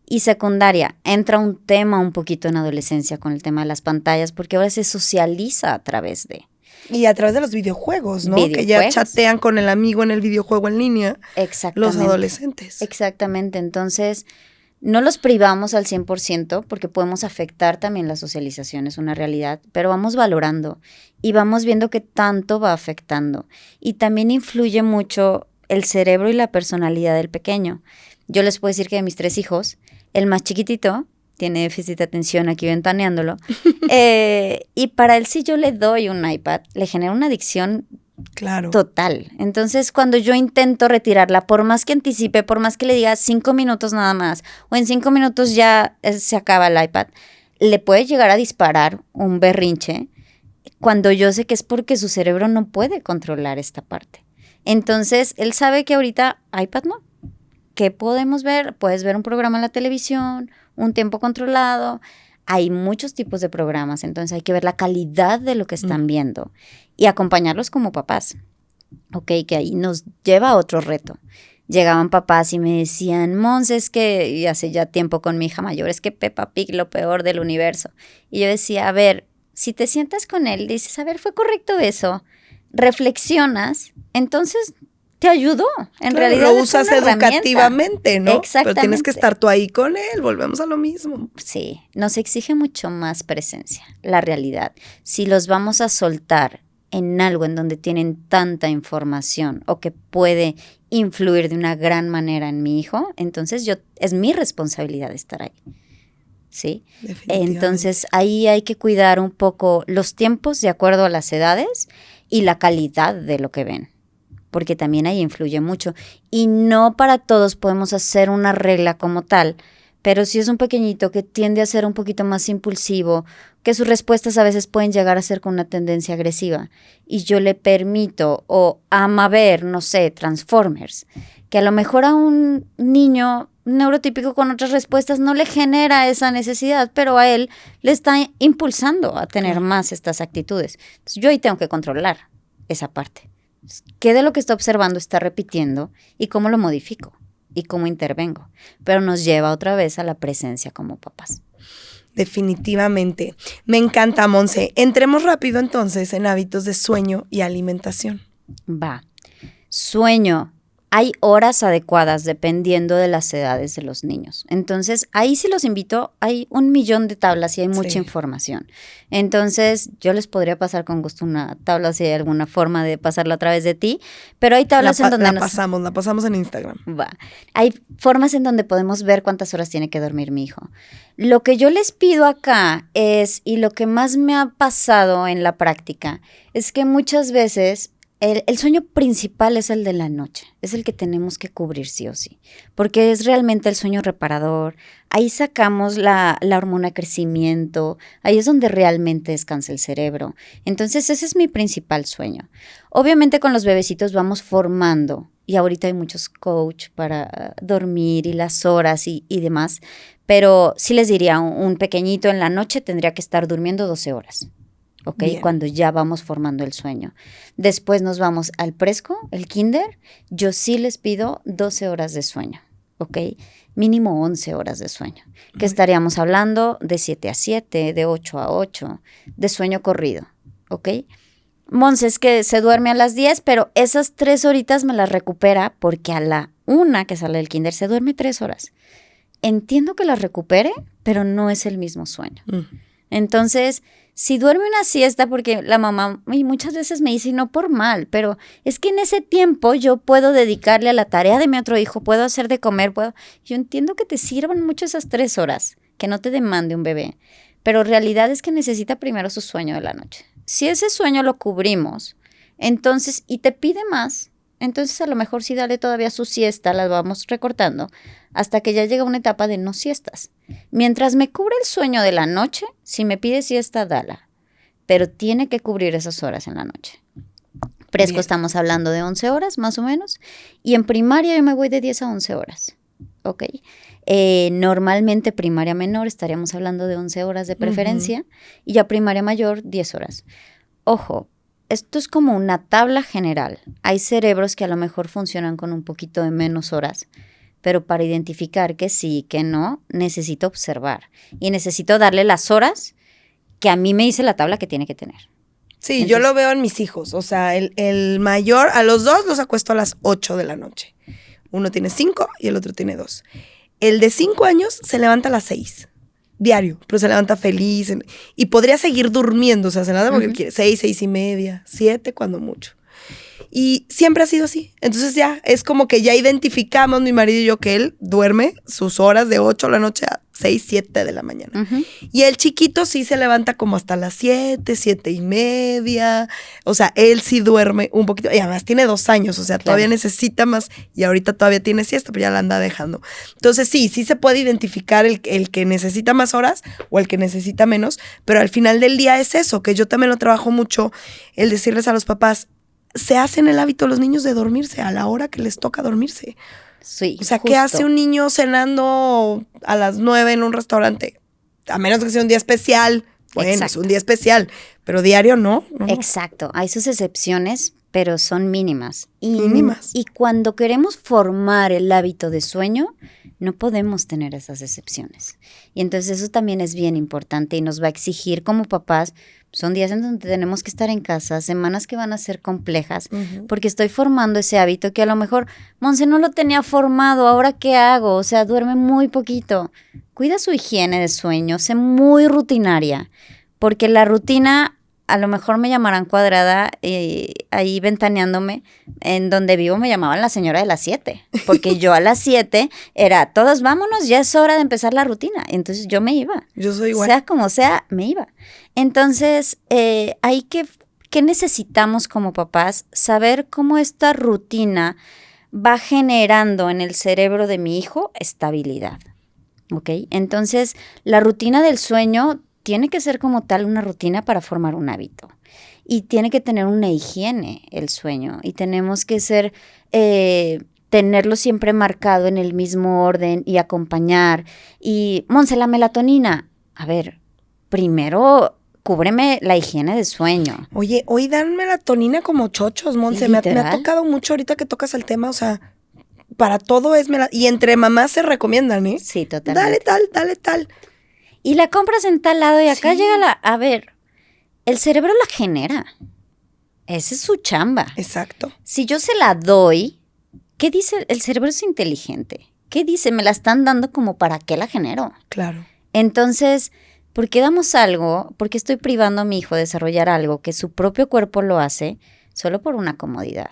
Y secundaria, entra un tema un poquito en adolescencia con el tema de las pantallas, porque ahora se socializa a través de... Y a través de los videojuegos, ¿no? Que ya chatean con el amigo en el videojuego en línea. Exactamente. Los adolescentes. Exactamente. Entonces, no los privamos al 100% porque podemos afectar también la socialización, es una realidad, pero vamos valorando y vamos viendo qué tanto va afectando. Y también influye mucho el cerebro y la personalidad del pequeño. Yo les puedo decir que de mis 3 hijos, el más chiquitito tiene déficit de atención, aquí ventaneándolo, y para él si yo le doy un iPad, le genera una adicción total. Entonces, cuando yo intento retirarla, por más que anticipe, por más que le diga 5 minutos nada más, o en 5 minutos ya se acaba el iPad, le puede llegar a disparar un berrinche cuando yo sé que es porque su cerebro no puede controlar esta parte. Entonces, él sabe que ahorita iPad no. ¿Qué podemos ver? Puedes ver un programa en la televisión, un tiempo controlado. Hay muchos tipos de programas, entonces hay que ver la calidad de lo que están viendo y acompañarlos como papás, ¿ok? Que ahí nos lleva a otro reto. Llegaban papás y me decían, Monse, es que, y hace ya tiempo con mi hija mayor, es que Peppa Pig, lo peor del universo. Y yo decía, a ver, si te sientas con él, dices, a ver, ¿fue correcto eso? Reflexionas, entonces... te ayudó, en realidad lo usas educativamente, ¿no? Exactamente. Pero tienes que estar tú ahí con él, volvemos a lo mismo. Sí, nos exige mucho más presencia, la realidad. Si los vamos a soltar en algo en donde tienen tanta información o que puede influir de una gran manera en mi hijo, entonces es mi responsabilidad estar ahí. ¿Sí? Entonces ahí hay que cuidar un poco los tiempos de acuerdo a las edades y la calidad de lo que ven, porque también ahí influye mucho. Y no para todos podemos hacer una regla como tal, pero si es un pequeñito que tiende a ser un poquito más impulsivo, que sus respuestas a veces pueden llegar a ser con una tendencia agresiva, y yo le permito o ama ver, no sé, Transformers, que a lo mejor a un niño neurotípico con otras respuestas no le genera esa necesidad, pero a él le está impulsando a tener más estas actitudes. Entonces yo ahí tengo que controlar esa parte. ¿Qué de lo que está observando está repitiendo y cómo lo modifico y cómo intervengo? Pero nos lleva otra vez a la presencia como papás. Definitivamente. Me encanta, Monse. Entremos rápido entonces en hábitos de sueño y alimentación. Va. Sueño. Hay horas adecuadas dependiendo de las edades de los niños. Entonces, ahí sí los invito, hay 1,000,000 de tablas y hay mucha información. Entonces, yo les podría pasar con gusto una tabla si hay alguna forma de pasarla a través de ti, pero hay tablas en donde la pasamos en Instagram. Va. Hay formas en donde podemos ver cuántas horas tiene que dormir mi hijo. Lo que yo les pido acá es, y lo que más me ha pasado en la práctica, es que muchas veces el sueño principal es el de la noche, es el que tenemos que cubrir sí o sí, porque es realmente el sueño reparador. Ahí sacamos la hormona de crecimiento, ahí es donde realmente descansa el cerebro. Entonces ese es mi principal sueño. Obviamente con los bebecitos vamos formando, y ahorita hay muchos coach para dormir y las horas y demás, pero sí les diría, un pequeñito en la noche tendría que estar durmiendo 12 horas. ¿Ok? Bien. Cuando ya vamos formando el sueño. Después nos vamos al presco, el kinder. Yo sí les pido 12 horas de sueño, ¿ok? Mínimo 11 horas de sueño. Que estaríamos hablando de 7 a 7, de 8 a 8, de sueño corrido, ¿ok? Monse es que se duerme a las 10, pero esas 3 horitas me las recupera porque a la 1 que sale del kinder se duerme 3 horas. entiendo que las recupere, pero no es el mismo sueño. Entonces, si duerme una siesta, porque la mamá y muchas veces me dice, no por mal, pero es que en ese tiempo yo puedo dedicarle a la tarea de mi otro hijo, puedo hacer de comer, yo entiendo que te sirvan mucho esas 3 horas, que no te demande un bebé, pero realidad es que necesita primero su sueño de la noche. Si ese sueño lo cubrimos, entonces, y te pide más, entonces a lo mejor sí dale todavía su siesta, las vamos recortando, hasta que ya llega una etapa de no siestas. Mientras me cubre el sueño de la noche, si me pide siesta, dala. Pero tiene que cubrir esas horas en la noche. Presco estamos hablando de 11 horas, más o menos. Y en primaria yo me voy de 10 a 11 horas. ¿Ok? Normalmente primaria menor estaríamos hablando de 11 horas de preferencia. Y ya primaria mayor, 10 horas. Ojo, esto es como una tabla general. Hay cerebros que a lo mejor funcionan con un poquito de menos horas. Pero para identificar que sí y que no, necesito observar. Y necesito darle las horas que a mí me dice la tabla que tiene que tener. Sí, entonces, yo lo veo en mis hijos. O sea, el mayor, a los 2 los acuesto a las 8 de la noche. Uno tiene 5 y el otro tiene 2. El de 5 años se levanta a las 6. Diario, pero se levanta feliz. Y podría seguir durmiendo. O sea, se levanta porque quiere 6, 6 y media, 7 cuando mucho. Y siempre ha sido así. Entonces ya es como que ya identificamos, mi marido y yo, que él duerme sus horas de 8 de la noche a 6, 7 de la mañana. Y el chiquito sí se levanta como hasta las 7, 7 y media. O sea, él sí duerme un poquito. Y además tiene 2 años, o sea, todavía necesita más. Y ahorita todavía tiene siesta, pero ya la anda dejando. Entonces sí se puede identificar el que necesita más horas o el que necesita menos. Pero al final del día es eso, que yo también lo trabajo mucho, el decirles a los papás, se hacen el hábito los niños de dormirse a la hora que les toca dormirse. Sí, o sea, justo. ¿Qué hace un niño cenando a las 9 en un restaurante? A menos que sea un día especial. Bueno, exacto, es un día especial, pero diario no. Exacto, hay sus excepciones, pero son mínimas. Mínimas. Y cuando queremos formar el hábito de sueño, no podemos tener esas excepciones. Y entonces eso también es bien importante y nos va a exigir como papás. Son días en donde tenemos que estar en casa, semanas que van a ser complejas, porque estoy formando ese hábito que a lo mejor, Monse no lo tenía formado, ¿ahora qué hago? O sea, duerme muy poquito. Cuida su higiene de sueño, sé muy rutinaria, porque la rutina, a lo mejor me llamarán cuadrada, ahí ventaneándome, en donde vivo me llamaban la señora de las 7, porque yo a las 7 era, todos vámonos, ya es hora de empezar la rutina, entonces yo me iba. Yo soy igual. Sea como sea, me iba. Entonces, hay ¿qué necesitamos como papás? Saber cómo esta rutina va generando en el cerebro de mi hijo estabilidad, ¿ok? Entonces, la rutina del sueño tiene que ser como tal una rutina para formar un hábito. Y tiene que tener una higiene el sueño. Y tenemos que tenerlo siempre marcado en el mismo orden y acompañar. Y, Monse, la melatonina. A ver, primero cúbreme la higiene de sueño. Oye, hoy dan melatonina como chochos, Monse. Me ha tocado mucho ahorita que tocas el tema, o sea, para todo es melatonina. Y entre mamás se recomiendan, ¿eh? Sí, totalmente. Dale tal. Y la compras en tal lado y acá llega a ver, el cerebro la genera. Esa es su chamba. Exacto. Si yo se la doy, ¿qué dice? El cerebro es inteligente. ¿Qué dice? Me la están dando como para qué la genero. Claro. Entonces, ¿por qué damos algo? ¿Por qué estoy privando a mi hijo de desarrollar algo que su propio cuerpo lo hace solo por una comodidad?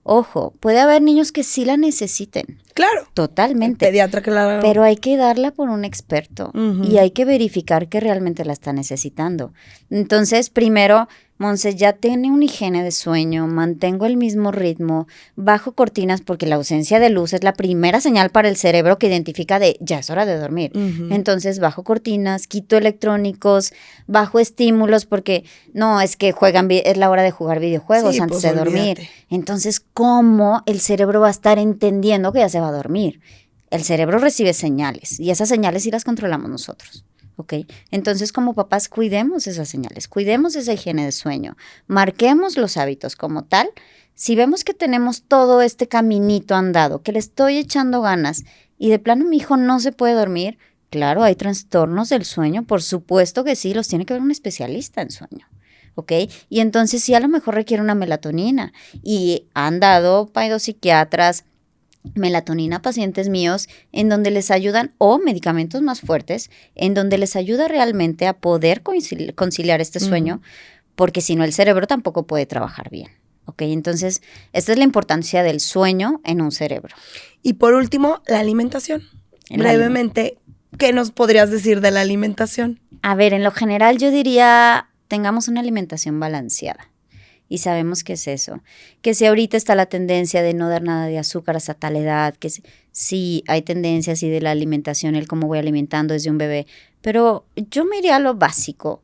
Ojo, puede haber niños que sí la necesiten. Claro. Totalmente. El pediatra que la... Pero hay que darla por un experto y hay que verificar que realmente la está necesitando. Entonces, primero, Monse, ya tiene una higiene de sueño, mantengo el mismo ritmo, bajo cortinas porque la ausencia de luz es la primera señal para el cerebro que identifica de ya es hora de dormir. Entonces, bajo cortinas, quito electrónicos, bajo estímulos porque no, es que es la hora de jugar videojuegos antes de dormir. Entonces, ¿cómo el cerebro va a estar entendiendo que ya se va a dormir? El cerebro recibe señales y esas señales sí las controlamos nosotros. ¿Ok? Entonces, como papás, cuidemos esas señales, cuidemos esa higiene de sueño, marquemos los hábitos como tal. Si vemos que tenemos todo este caminito andado, que le estoy echando ganas y de plano mi hijo no se puede dormir, claro, hay trastornos del sueño, por supuesto que sí, los tiene que ver un especialista en sueño. ¿Ok? Y entonces sí, a lo mejor requiere una melatonina y han dado psiquiatras melatonina a pacientes míos en donde les ayudan, o medicamentos más fuertes, en donde les ayuda realmente a poder conciliar este sueño, porque si no el cerebro tampoco puede trabajar bien. ¿Ok? Entonces, esta es la importancia del sueño en un cerebro. Y por último, la alimentación. Brevemente, ¿qué nos podrías decir de la alimentación? A ver, en lo general yo diría, tengamos una alimentación balanceada. Y sabemos qué es eso. Que si ahorita está la tendencia de no dar nada de azúcar hasta tal edad, que sí hay tendencias y de la alimentación, el cómo voy alimentando desde un bebé. Pero yo me iría a lo básico.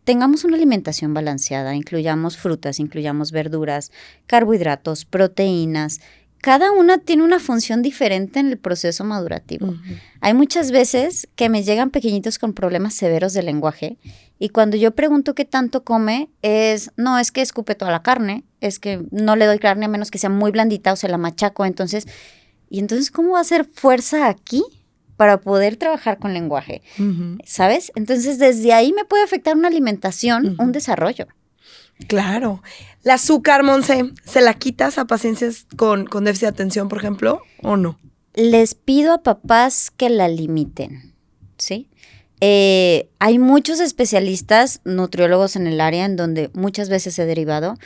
Tengamos una alimentación balanceada, incluyamos frutas, incluyamos verduras, carbohidratos, proteínas. Cada una tiene una función diferente en el proceso madurativo. Hay muchas veces que me llegan pequeñitos con problemas severos de lenguaje y cuando yo pregunto qué tanto come no es que escupe toda la carne, es que no le doy carne a menos que sea muy blandita o se la machaco. Entonces, ¿cómo va a hacer fuerza aquí para poder trabajar con lenguaje? ¿Sabes? Entonces, desde ahí me puede afectar una alimentación, un desarrollo. Claro. ¿El azúcar, Monse, se la quitas a pacientes con déficit de atención, por ejemplo, o no? Les pido a papás que la limiten, ¿sí? Hay muchos especialistas, nutriólogos en el área, en donde muchas veces he derivado.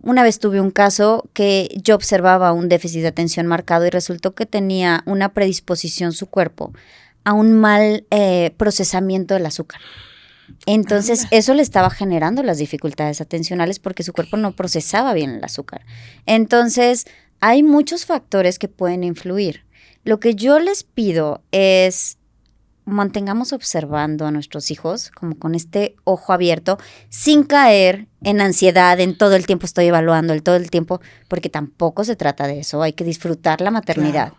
Una vez tuve un caso que yo observaba un déficit de atención marcado y resultó que tenía una predisposición su cuerpo a un mal procesamiento del azúcar. Entonces, eso le estaba generando las dificultades atencionales porque su cuerpo no procesaba bien el azúcar. Entonces, hay muchos factores que pueden influir. Lo que yo les pido es mantengamos observando a nuestros hijos como con este ojo abierto, sin caer en ansiedad, en todo el tiempo estoy evaluando, todo el tiempo, porque tampoco se trata de eso, hay que disfrutar la maternidad. Claro.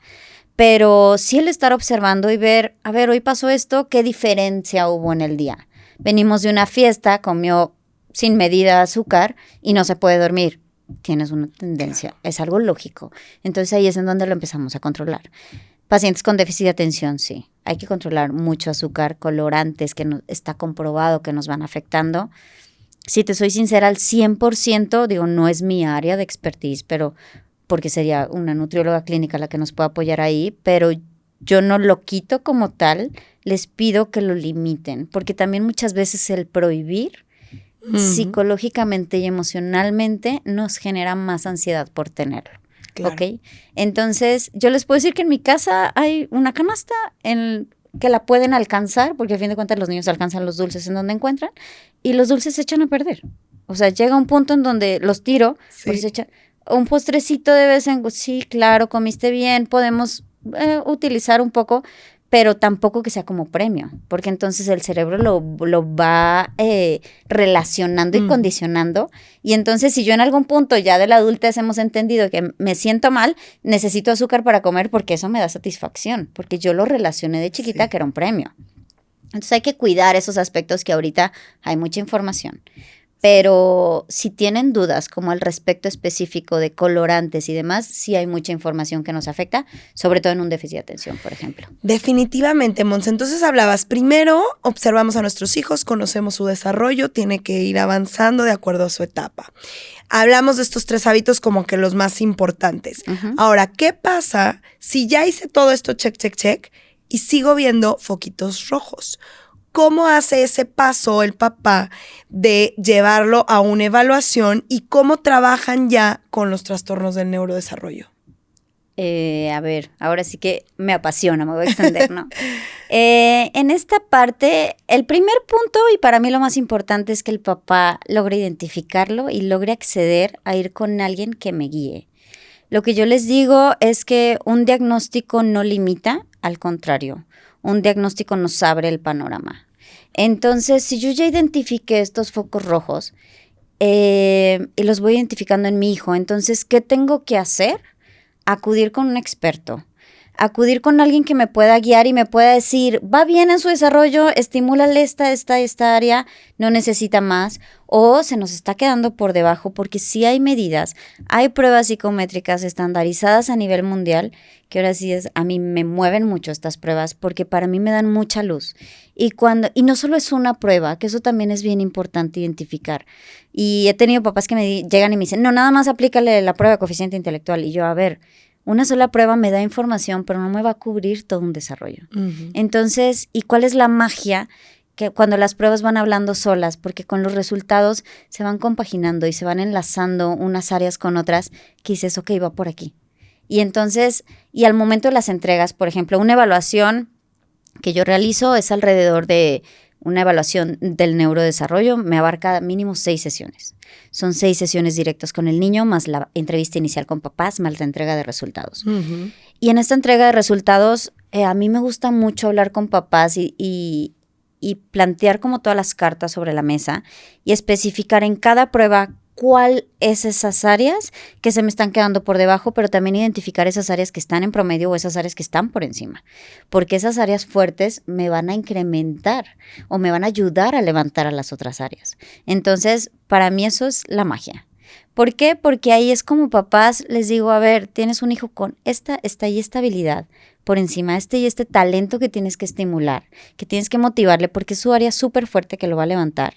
Pero sí el estar observando y ver, a ver, hoy pasó esto, ¿qué diferencia hubo en el día? Venimos de una fiesta, comió sin medida azúcar y no se puede dormir. Tienes una tendencia, es algo lógico. Entonces ahí es en donde lo empezamos a controlar. Pacientes con déficit de atención, sí. Hay que controlar mucho azúcar, colorantes que está comprobado que nos van afectando. Si te soy sincera, al 100%, digo, no es mi área de expertise, pero porque sería una nutrióloga clínica la que nos pueda apoyar ahí, pero yo no lo quito como tal, les pido que lo limiten, porque también muchas veces el prohibir psicológicamente y emocionalmente nos genera más ansiedad por tenerlo. Claro. ¿Ok? Entonces, yo les puedo decir que en mi casa hay una canasta que la pueden alcanzar, porque a fin de cuentas los niños alcanzan los dulces en donde encuentran, y los dulces se echan a perder. O sea, llega un punto en donde los tiro, pues se echa un postrecito de vez en cuando. Sí, claro, comiste bien, podemos utilizar un poco, pero tampoco que sea como premio, porque entonces el cerebro lo va relacionando y condicionando, y entonces si yo en algún punto ya de la adultez hemos entendido que me siento mal, necesito azúcar para comer porque eso me da satisfacción, porque yo lo relacioné de chiquita que era un premio. Entonces hay que cuidar esos aspectos que ahorita hay mucha información. Pero si tienen dudas como al respecto específico de colorantes y demás, sí hay mucha información que nos afecta, sobre todo en un déficit de atención, por ejemplo. Definitivamente, Monse. Entonces hablabas, primero observamos a nuestros hijos, conocemos su desarrollo, tiene que ir avanzando de acuerdo a su etapa. Hablamos de estos 3 hábitos como que los más importantes. Ahora, ¿qué pasa si ya hice todo esto check, check, check y sigo viendo foquitos rojos? ¿Cómo hace ese paso el papá de llevarlo a una evaluación y cómo trabajan ya con los trastornos del neurodesarrollo? A ver, ahora sí que me apasiona, me voy a extender, ¿no? En esta parte, el primer punto y para mí lo más importante es que el papá logre identificarlo y logre acceder a ir con alguien que me guíe. Lo que yo les digo es que un diagnóstico no limita, al contrario. Un diagnóstico nos abre el panorama. Entonces, si yo ya identifiqué estos focos rojos y los voy identificando en mi hijo, entonces, ¿qué tengo que hacer? Acudir con un experto. Acudir con alguien que me pueda guiar y me pueda decir, va bien en su desarrollo, estimúlale esta área, no necesita más, o se nos está quedando por debajo, porque sí hay medidas, hay pruebas psicométricas estandarizadas a nivel mundial, que ahora sí a mí me mueven mucho estas pruebas, porque para mí me dan mucha luz. Y no solo es una prueba, que eso también es bien importante identificar. Y he tenido papás que me llegan y me dicen, no, nada más aplícale la prueba de coeficiente intelectual, y yo, a ver, Una sola prueba me da información, pero no me va a cubrir todo un desarrollo. Entonces, ¿y cuál es la magia? Que cuando las pruebas van hablando solas, porque con los resultados se van compaginando y se van enlazando unas áreas con otras, que dices, ok, va por aquí. Y entonces, y al momento de las entregas, por ejemplo, una evaluación que yo realizo es alrededor de una evaluación del neurodesarrollo, me abarca mínimo 6 sesiones. Son 6 sesiones directas con el niño, más la entrevista inicial con papás, más la entrega de resultados. Y en esta entrega de resultados, a mí me gusta mucho hablar con papás y plantear como todas las cartas sobre la mesa y especificar en cada prueba cuál es esas áreas que se me están quedando por debajo, pero también identificar esas áreas que están en promedio o esas áreas que están por encima, porque esas áreas fuertes me van a incrementar o me van a ayudar a levantar a las otras áreas. Entonces, para mí eso es la magia. ¿Por qué? Porque ahí es como papás les digo, a ver, tienes un hijo con esta y esta habilidad por encima, y este talento que tienes que estimular, que tienes que motivarle porque es su área súper fuerte que lo va a levantar.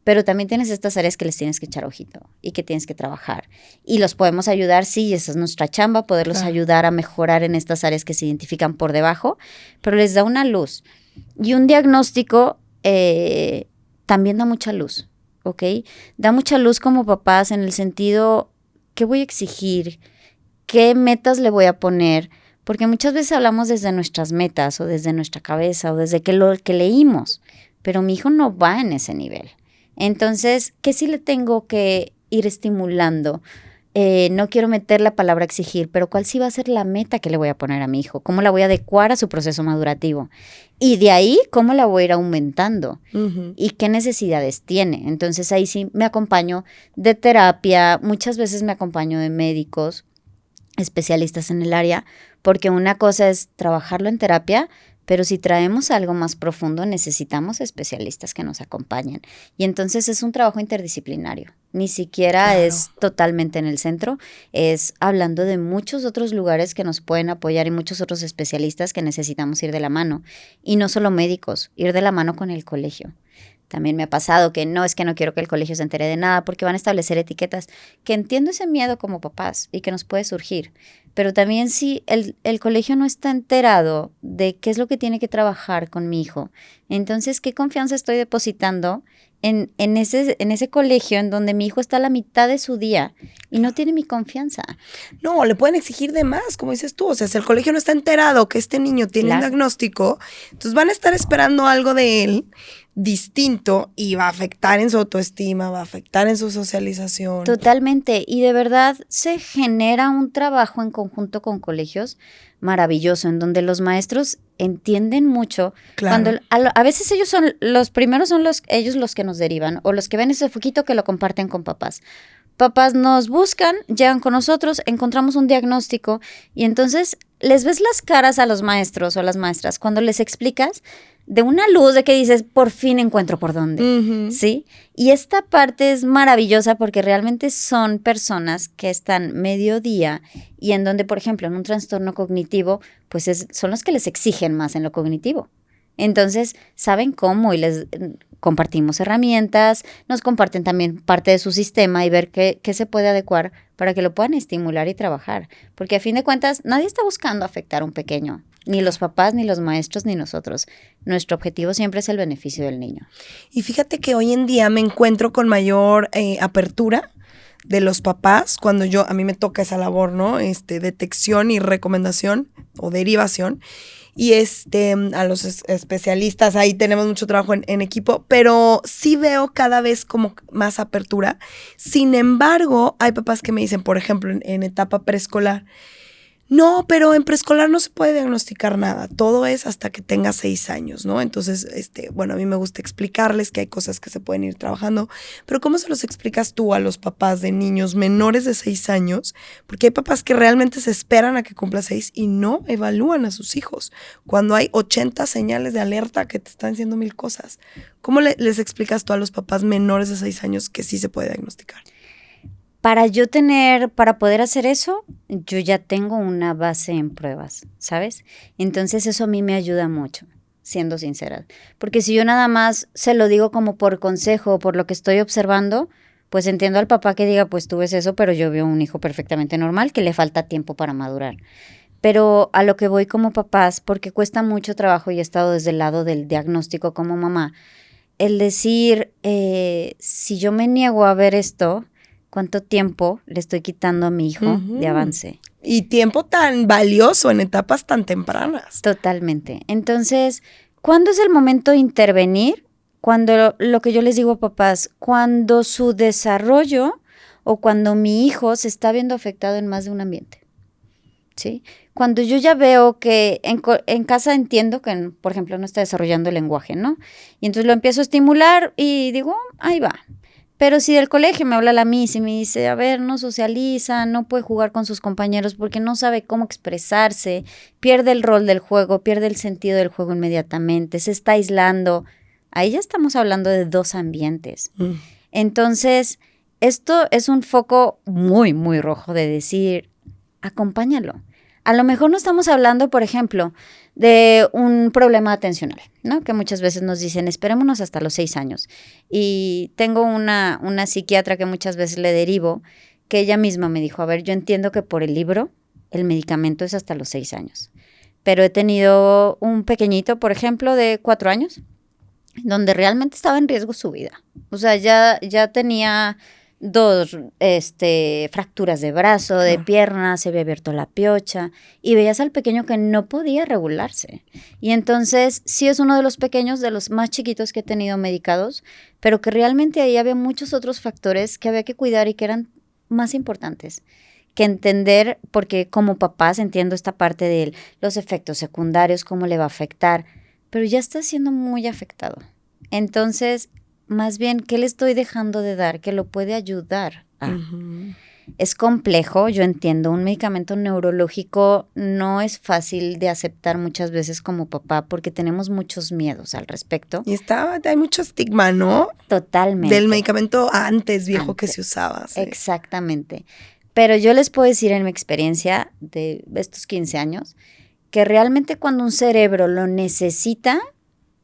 Pero también tienes estas áreas que les tienes que echar ojito y que tienes que trabajar. Y los podemos ayudar, sí, esa es nuestra chamba, poderlos ayudar a mejorar en estas áreas que se identifican por debajo, pero les da una luz. Y un diagnóstico también da mucha luz, ¿ok? Da mucha luz como papás en el sentido, ¿qué voy a exigir? ¿Qué metas le voy a poner? Porque muchas veces hablamos desde nuestras metas o desde nuestra cabeza o desde lo que leímos, pero mi hijo no va en ese nivel. Entonces, ¿qué sí le tengo que ir estimulando? No quiero meter la palabra exigir, pero ¿cuál sí va a ser la meta que le voy a poner a mi hijo? ¿Cómo la voy a adecuar a su proceso madurativo? Y de ahí, ¿cómo la voy a ir aumentando? ¿Y qué necesidades tiene? Entonces, ahí sí me acompaño de terapia, muchas veces me acompaño de médicos, especialistas en el área, porque una cosa es trabajarlo en terapia, pero si traemos algo más profundo, necesitamos especialistas que nos acompañen. Y entonces es un trabajo interdisciplinario. Ni siquiera es totalmente en el centro, es hablando de muchos otros lugares que nos pueden apoyar y muchos otros especialistas que necesitamos ir de la mano. Y no solo médicos, ir de la mano con el colegio. También me ha pasado que no quiero que el colegio se entere de nada porque van a establecer etiquetas, que entiendo ese miedo como papás y que nos puede surgir. Pero también si el colegio no está enterado de qué es lo que tiene que trabajar con mi hijo, entonces, ¿qué confianza estoy depositando en ese colegio en donde mi hijo está a la mitad de su día y no tiene mi confianza? No, le pueden exigir de más, como dices tú. O sea, si el colegio no está enterado que este niño tiene un diagnóstico, entonces van a estar esperando algo de él distinto y va a afectar en su autoestima, va a afectar en su socialización. Totalmente. Y de verdad se genera un trabajo en conjunto con colegios maravilloso, en donde los maestros entienden mucho. Cuando a veces ellos son los primeros, ellos los que nos derivan o los que ven ese foquito que lo comparten con papás. Papás nos buscan, llegan con nosotros, encontramos un diagnóstico y entonces les ves las caras a los maestros o a las maestras cuando les explicas de una luz de que dices, por fin encuentro por dónde, ¿sí? Y esta parte es maravillosa porque realmente son personas que están mediodía y en donde, por ejemplo, en un trastorno cognitivo, pues son los que les exigen más en lo cognitivo. Entonces, saben cómo y les compartimos herramientas, nos comparten también parte de su sistema y ver qué se puede adecuar para que lo puedan estimular y trabajar. Porque a fin de cuentas, nadie está buscando afectar a un pequeño. Ni los papás, ni los maestros, ni nosotros. Nuestro objetivo siempre es el beneficio del niño. Y fíjate que hoy en día me encuentro con mayor apertura de los papás cuando a mí me toca esa labor, ¿no? Detección y recomendación o derivación. Y a los especialistas, ahí tenemos mucho trabajo en equipo, pero sí veo cada vez como más apertura. Sin embargo, hay papás que me dicen, por ejemplo, en etapa preescolar, no, pero en preescolar no se puede diagnosticar nada, todo es hasta que tenga 6 años, ¿no? Entonces, a mí me gusta explicarles que hay cosas que se pueden ir trabajando, pero ¿cómo se los explicas tú a los papás de niños menores de 6 años? Porque hay papás que realmente se esperan a que cumpla 6 y no evalúan a sus hijos, cuando hay 80 señales de alerta que te están diciendo 1000 cosas. ¿Cómo les explicas tú a los papás menores de 6 años que sí se puede diagnosticar? Para poder hacer eso, yo ya tengo una base en pruebas, ¿sabes? Entonces eso a mí me ayuda mucho, siendo sincera. Porque si yo nada más se lo digo como por consejo o por lo que estoy observando, pues entiendo al papá que diga, pues tú ves eso, pero yo veo un hijo perfectamente normal que le falta tiempo para madurar. Pero a lo que voy como papás, porque cuesta mucho trabajo y he estado desde el lado del diagnóstico como mamá, el decir, si yo me niego a ver esto, ¿cuánto tiempo le estoy quitando a mi hijo de avance? Y tiempo tan valioso en etapas tan tempranas. Totalmente. Entonces, ¿cuándo es el momento de intervenir? Cuando lo que yo les digo a papás, cuando su desarrollo o cuando mi hijo se está viendo afectado en más de un ambiente. ¿Sí? Cuando yo ya veo que en casa entiendo que, por ejemplo, no está desarrollando el lenguaje, ¿no? Y entonces lo empiezo a estimular y digo, ahí va. Pero si del colegio me habla la Miss y me dice, a ver, no socializa, no puede jugar con sus compañeros porque no sabe cómo expresarse, pierde el rol del juego, pierde el sentido del juego inmediatamente, se está aislando. Ahí ya estamos hablando de dos ambientes. Entonces, esto es un foco muy, muy rojo de decir, acompáñalo. A lo mejor no estamos hablando, por ejemplo, de un problema atencional, ¿no? Que muchas veces nos dicen, esperémonos hasta los 6 años. Y tengo una psiquiatra que muchas veces le derivo, que ella misma me dijo, a ver, yo entiendo que por el libro el medicamento es hasta los 6 años. Pero he tenido un pequeñito, por ejemplo, de 4 años, donde realmente estaba en riesgo su vida. O sea, ya tenía 2 fracturas de brazo, de pierna, se había abierto la piocha y veías al pequeño que no podía regularse. Y entonces sí es uno de los pequeños, de los más chiquitos que he tenido medicados, pero que realmente ahí había muchos otros factores que había que cuidar y que eran más importantes que entender, porque como papás entiendo esta parte de los efectos secundarios, cómo le va a afectar, pero ya está siendo muy afectado. Entonces, más bien, ¿qué le estoy dejando de dar que lo puede ayudar a? Es complejo, yo entiendo, un medicamento neurológico no es fácil de aceptar muchas veces como papá porque tenemos muchos miedos al respecto. Y hay mucho estigma, ¿no? Totalmente. Del medicamento viejo que se usaba. Sí. Exactamente. Pero yo les puedo decir en mi experiencia de estos 15 años que realmente cuando un cerebro lo necesita,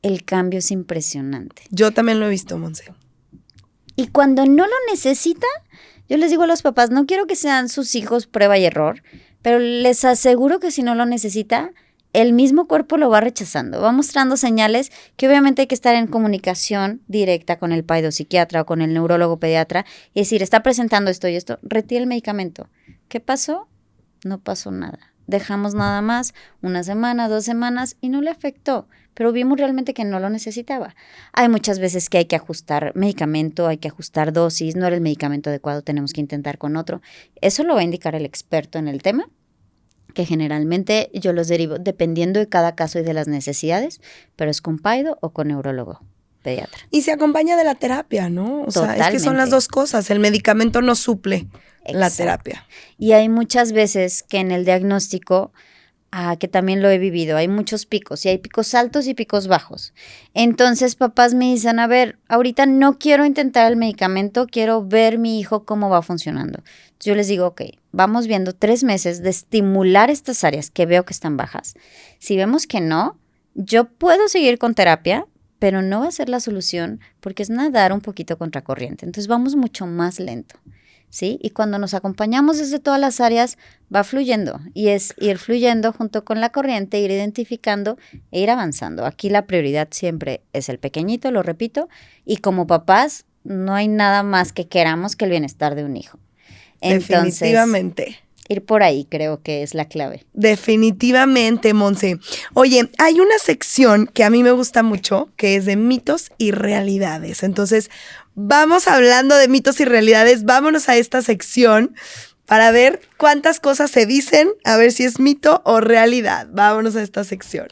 el cambio es impresionante. Yo también lo he visto, Monse. Y cuando no lo necesita, yo les digo a los papás, no quiero que sean sus hijos prueba y error, pero les aseguro que si no lo necesita, el mismo cuerpo lo va rechazando, va mostrando señales que obviamente hay que estar en comunicación directa con el psiquiatra o con el neurólogo pediatra y decir, está presentando esto y esto, retira el medicamento. ¿Qué pasó? No pasó nada. Dejamos nada más 1 semana, 2 semanas y no le afectó, pero vimos realmente que no lo necesitaba. Hay muchas veces que hay que ajustar medicamento, hay que ajustar dosis, no era el medicamento adecuado, tenemos que intentar con otro. Eso lo va a indicar el experto en el tema, que generalmente yo los derivo dependiendo de cada caso y de las necesidades, pero es con paido o con neurólogo pediatra. Y se acompaña de la terapia, ¿no? O sea, es que son las dos cosas. El medicamento no suple la terapia. Y hay muchas veces que en el diagnóstico, que también lo he vivido, hay muchos picos y hay picos altos y picos bajos. Entonces papás me dicen, a ver, ahorita no quiero intentar el medicamento, quiero ver mi hijo cómo va funcionando. Entonces yo les digo, ok, vamos viendo 3 meses de estimular estas áreas que veo que están bajas. Si vemos que no, yo puedo seguir con terapia, pero no va a ser la solución porque es nadar un poquito contracorriente. Entonces vamos mucho más lento. ¿Sí? Y cuando nos acompañamos desde todas las áreas, va fluyendo. Y es ir fluyendo junto con la corriente, ir identificando e ir avanzando. Aquí la prioridad siempre es el pequeñito, lo repito. Y como papás, no hay nada más que queramos que el bienestar de un hijo. Entonces, definitivamente. Ir por ahí creo que es la clave. Definitivamente, Monse. Oye, hay una sección que a mí me gusta mucho, que es de mitos y realidades. Entonces, vamos hablando de mitos y realidades. Vámonos a esta sección para ver cuántas cosas se dicen, a ver si es mito o realidad. Vámonos a esta sección.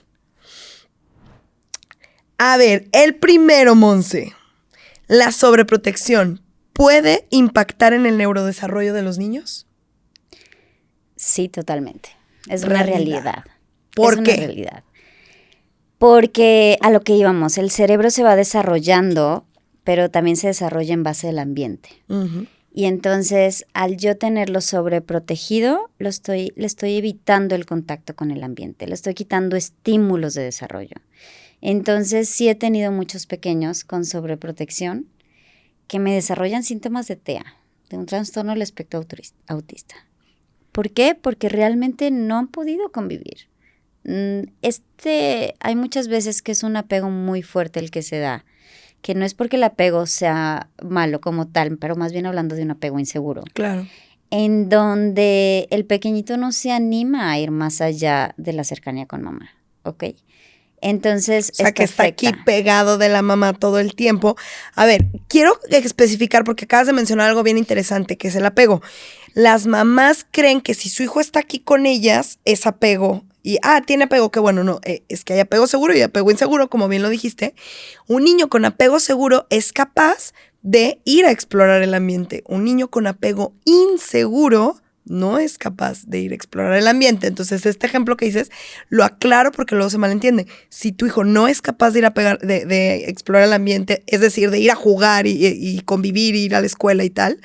A ver, el primero, Monse. ¿La sobreprotección puede impactar en el neurodesarrollo de los niños? Sí, totalmente. Es una realidad. ¿Por qué? Es una realidad. Porque a lo que íbamos, el cerebro se va desarrollando, pero también se desarrolla en base del ambiente. Uh-huh. Y entonces, al yo tenerlo sobreprotegido, le estoy evitando el contacto con el ambiente, le estoy quitando estímulos de desarrollo. Entonces, sí he tenido muchos pequeños con sobreprotección que me desarrollan síntomas de TEA, de un trastorno del espectro autista. ¿Por qué? Porque realmente no han podido convivir. Hay muchas veces que es un apego muy fuerte el que se da, que no es porque el apego sea malo como tal, pero más bien hablando de un apego inseguro. Claro. En donde el pequeñito no se anima a ir más allá de la cercanía con mamá, ¿ok? Entonces, o sea, que está aquí pegado de la mamá todo el tiempo. A ver, quiero especificar porque acabas de mencionar algo bien interesante, que es el apego. Las mamás creen que si su hijo está aquí con ellas, es apego. Y, tiene apego, que bueno, no, es que hay apego seguro y apego inseguro, como bien lo dijiste. Un niño con apego seguro es capaz de ir a explorar el ambiente. Un niño con apego inseguro no es capaz de ir a explorar el ambiente. Entonces, este ejemplo que dices, lo aclaro porque luego se malentiende. Si tu hijo no es capaz de ir a de explorar el ambiente, es decir, de ir a jugar y convivir, ir a la escuela y tal,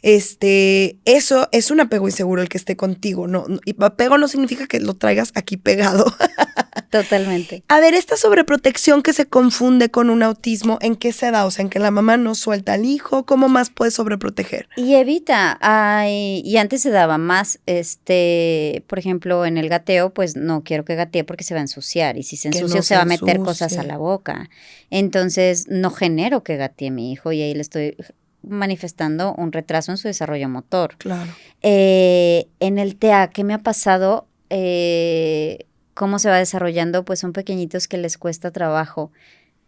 eso es un apego inseguro el que esté contigo. Y apego no significa que lo traigas aquí pegado. Totalmente. A ver, esta sobreprotección que se confunde con un autismo, ¿en qué se da? O sea, en que la mamá no suelta al hijo, ¿cómo más puede sobreproteger? Y evita, y antes se daba más, por ejemplo, en el gateo, pues no quiero que gatee porque se va a ensuciar, y si se ensucia se va a meter cosas a la boca. Entonces, no genero que gatee mi hijo, y ahí le estoy manifestando un retraso en su desarrollo motor. Claro. En el TEA, ¿qué me ha pasado? ¿Cómo se va desarrollando? Pues son pequeñitos que les cuesta trabajo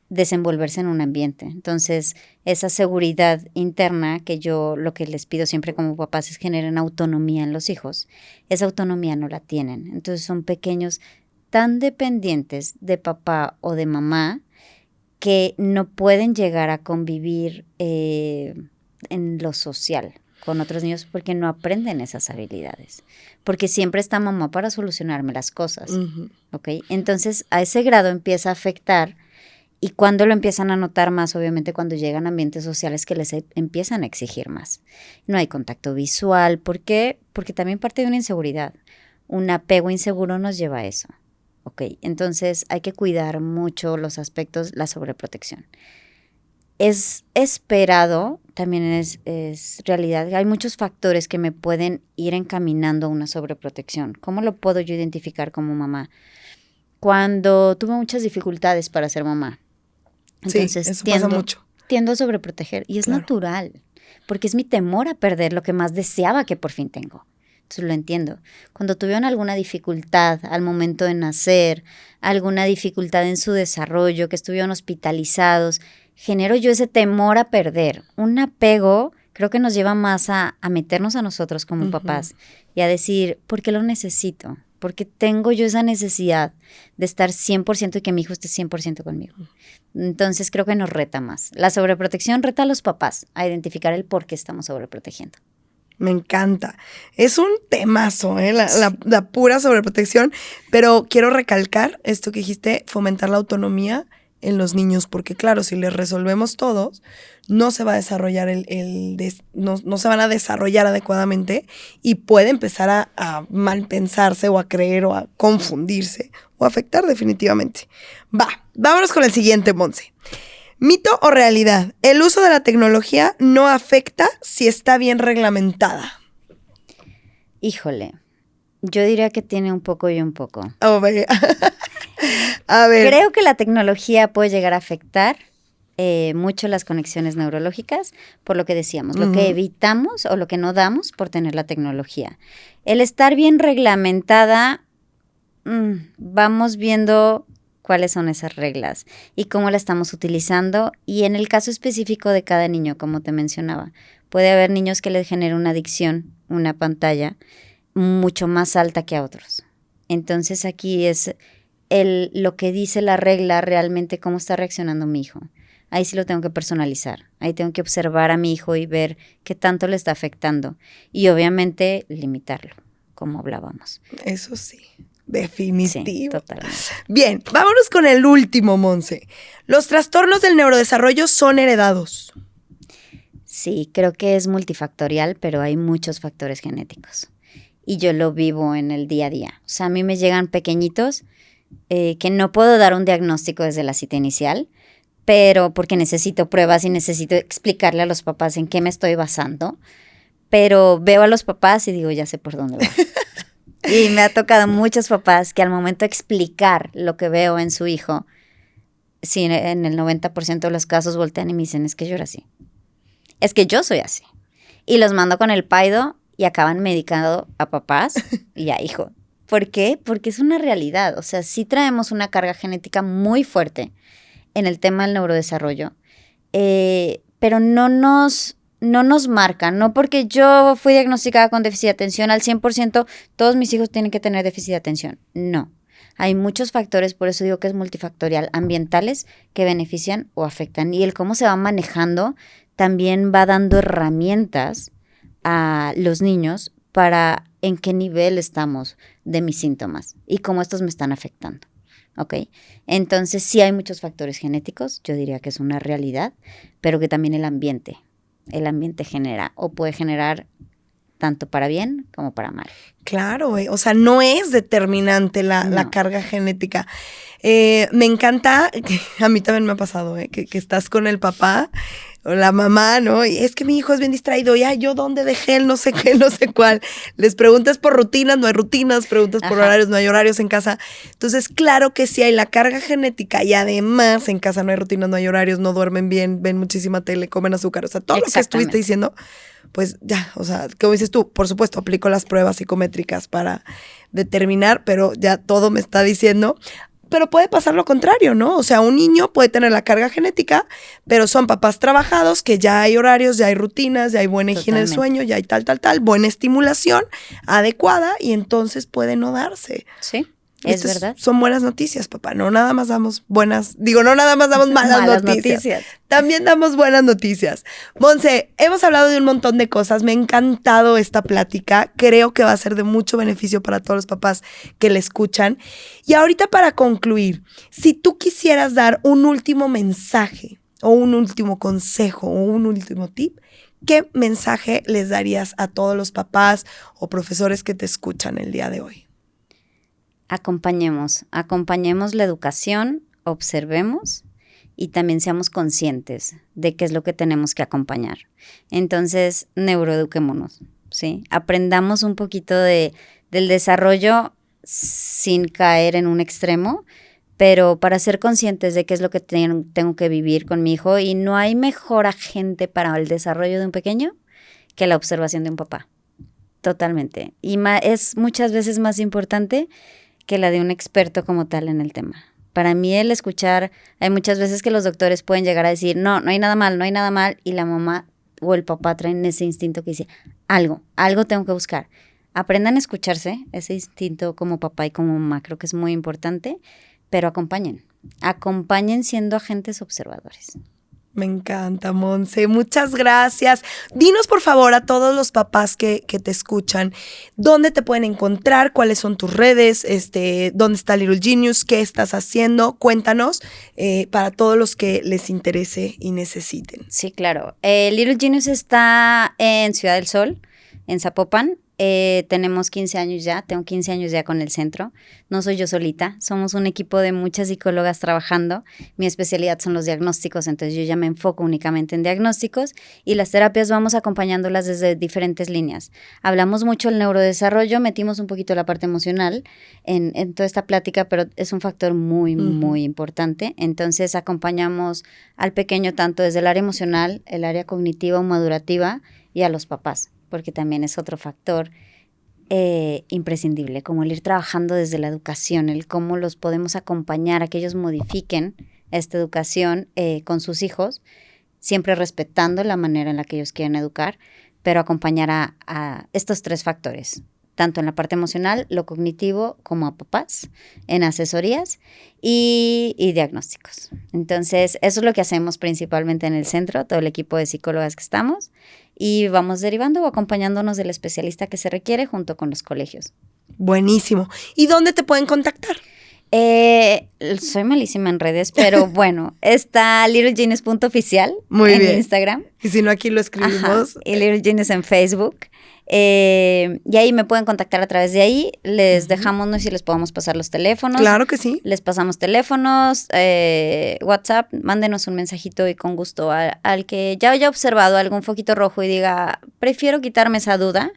desenvolverse en un ambiente. Entonces, esa seguridad interna que yo lo que les pido siempre como papás es generen autonomía en los hijos. Esa autonomía no la tienen. Entonces, son pequeños tan dependientes de papá o de mamá que no pueden llegar a convivir en lo social con otros niños porque no aprenden esas habilidades. Porque siempre está mamá para solucionarme las cosas. Uh-huh. ¿Ok? Entonces, a ese grado empieza a afectar. Y cuando lo empiezan a notar más, obviamente cuando llegan a ambientes sociales que les empiezan a exigir más. No hay contacto visual. ¿Por qué? Porque también parte de una inseguridad. Un apego inseguro nos lleva a eso. ¿Ok? Entonces hay que cuidar mucho los aspectos, la sobreprotección. Es esperado, también es realidad. Hay muchos factores que me pueden ir encaminando a una sobreprotección. ¿Cómo lo puedo yo identificar como mamá? Cuando tuve muchas dificultades para ser mamá. Entonces, sí, eso pasa mucho. Tiendo a sobreproteger y es natural, porque es mi temor a perder lo que más deseaba que por fin tengo. Entonces lo entiendo. Cuando tuvieron alguna dificultad al momento de nacer, alguna dificultad en su desarrollo, que estuvieron hospitalizados, genero yo ese temor a perder. Un apego creo que nos lleva más a meternos a nosotros como papás y a decir, ¿por qué lo necesito? Porque tengo yo esa necesidad de estar 100% y que mi hijo esté 100% conmigo. Entonces creo que nos reta más. La sobreprotección reta a los papás a identificar el por qué estamos sobreprotegiendo. Me encanta. Es un temazo, la pura sobreprotección, pero quiero recalcar esto que dijiste, fomentar la autonomía en los niños, porque claro, si les resolvemos todos, no se va a desarrollar no se van a desarrollar adecuadamente y puede empezar a mal pensarse o a creer o a confundirse o a afectar definitivamente. Vámonos con el siguiente, Monse. ¿Mito o realidad? ¿El uso de la tecnología no afecta si está bien reglamentada? Híjole, yo diría que tiene un poco y un poco. A ver. Creo que la tecnología puede llegar a afectar mucho las conexiones neurológicas, por lo que decíamos, lo que evitamos o lo que no damos por tener la tecnología. El estar bien reglamentada, vamos viendo cuáles son esas reglas y cómo la estamos utilizando. Y en el caso específico de cada niño, como te mencionaba, puede haber niños que les genere una adicción, una pantalla, mucho más alta que a otros. Entonces aquí es lo que dice la regla realmente cómo está reaccionando mi hijo. Ahí sí lo tengo que personalizar. Ahí tengo que observar a mi hijo y ver qué tanto le está afectando. Y obviamente limitarlo, como hablábamos. Eso sí. Definitivo. Sí, totalmente. Bien, vámonos con el último, Monse. ¿Los trastornos del neurodesarrollo son heredados? Sí, creo que es multifactorial, pero hay muchos factores genéticos. Y yo lo vivo en el día a día. O sea, a mí me llegan pequeñitos que no puedo dar un diagnóstico desde la cita inicial, pero porque necesito pruebas y necesito explicarle a los papás en qué me estoy basando. Pero veo a los papás y digo, ya sé por dónde va. Y me ha tocado muchos papás que al momento de explicar lo que veo en su hijo, sí, en el 90% de los casos voltean y me dicen, es que yo era así. Es que yo soy así. Y los mando con el paido y acaban medicando a papás y a hijos. ¿Por qué? Porque es una realidad. O sea, sí traemos una carga genética muy fuerte en el tema del neurodesarrollo, pero no nos marca. No porque yo fui diagnosticada con déficit de atención al 100%, todos mis hijos tienen que tener déficit de atención. No. Hay muchos factores, por eso digo que es multifactorial, ambientales que benefician o afectan. Y el cómo se va manejando también va dando herramientas a los niños para en qué nivel estamos de mis síntomas y cómo estos me están afectando. ¿Ok? Entonces sí hay muchos factores genéticos, yo diría que es una realidad, pero que también el ambiente genera o puede generar tanto para bien como para mal. Claro, o sea, no es determinante la carga genética. Me encanta, a mí también me ha pasado, que estás con el papá o la mamá, ¿no? Y es que mi hijo es bien distraído, ya yo dónde dejé el no sé qué, no sé cuál. Les preguntas por rutinas, no hay rutinas, preguntas por horarios, no hay horarios en casa. Entonces, claro que sí hay la carga genética y además en casa no hay rutinas, no hay horarios, no duermen bien, ven muchísima tele, comen azúcar, o sea, todo lo que estuviste diciendo, pues ya, o sea, como dices tú, por supuesto, aplico las pruebas psicométricas para determinar, pero ya todo me está diciendo. Pero puede pasar lo contrario, ¿no? O sea, un niño puede tener la carga genética, pero son papás trabajados, que ya hay horarios, ya hay rutinas, ya hay buena higiene del sueño, ya hay tal, buena estimulación adecuada y entonces puede no darse. Sí, es verdad. Son buenas noticias, papá. No nada más damos malas noticias. También damos buenas noticias. Monse, hemos hablado de un montón de cosas. Me ha encantado esta plática. Creo que va a ser de mucho beneficio para todos los papás que le escuchan. Y ahorita para concluir, si tú quisieras dar un último mensaje o un último consejo o un último tip, ¿qué mensaje les darías a todos los papás o profesores que te escuchan el día de hoy? Acompañemos la educación, observemos y también seamos conscientes de qué es lo que tenemos que acompañar. Entonces, neuroeduquémonos, ¿sí? Aprendamos un poquito del desarrollo sin caer en un extremo, pero para ser conscientes de qué es lo que tengo que vivir con mi hijo, y no hay mejor agente para el desarrollo de un pequeño que la observación de un papá. Totalmente. Y es muchas veces más importante que la de un experto como tal en el tema. Para mí el escuchar, hay muchas veces que los doctores pueden llegar a decir, no hay nada mal, y la mamá o el papá traen ese instinto que dice, algo tengo que buscar. Aprendan a escucharse, ese instinto como papá y como mamá, creo que es muy importante, pero acompañen siendo agentes observadores. Me encanta, Monse. Muchas gracias. Dinos, por favor, a todos los papás que te escuchan, ¿dónde te pueden encontrar? ¿Cuáles son tus redes? ¿Dónde está Little Genius? ¿Qué estás haciendo? Cuéntanos para todos los que les interese y necesiten. Sí, claro. Little Genius está en Ciudad del Sol, en Zapopan. Tenemos 15 años ya, tengo 15 años ya con el centro. No soy yo solita, somos un equipo de muchas psicólogas trabajando. Mi especialidad son los diagnósticos, entonces yo ya me enfoco únicamente en diagnósticos, y las terapias vamos acompañándolas desde diferentes líneas. Hablamos mucho del neurodesarrollo, metimos un poquito la parte emocional en toda esta plática, pero es un factor muy, muy importante. Entonces acompañamos al pequeño tanto desde el área emocional, el área cognitiva o madurativa, y a los papás, porque también es otro factor imprescindible, como el ir trabajando desde la educación, el cómo los podemos acompañar a que ellos modifiquen esta educación con sus hijos, siempre respetando la manera en la que ellos quieren educar, pero acompañar a estos tres factores, tanto en la parte emocional, lo cognitivo, como a papás, en asesorías y diagnósticos. Entonces, eso es lo que hacemos principalmente en el centro, todo el equipo de psicólogas que estamos, y vamos derivando o acompañándonos del especialista que se requiere junto con los colegios. Buenísimo. ¿Y dónde te pueden contactar? Soy malísima en redes, pero bueno, está littlegenius.oficial en Instagram. Y si no, aquí lo escribimos. Ajá, y Little Genius en Facebook. Y ahí me pueden contactar a través de ahí. Les dejamos, no sé si les podemos pasar los teléfonos. Claro que sí. Les pasamos teléfonos, WhatsApp, mándenos un mensajito y con gusto al que ya haya observado algún foquito rojo y diga, prefiero quitarme esa duda.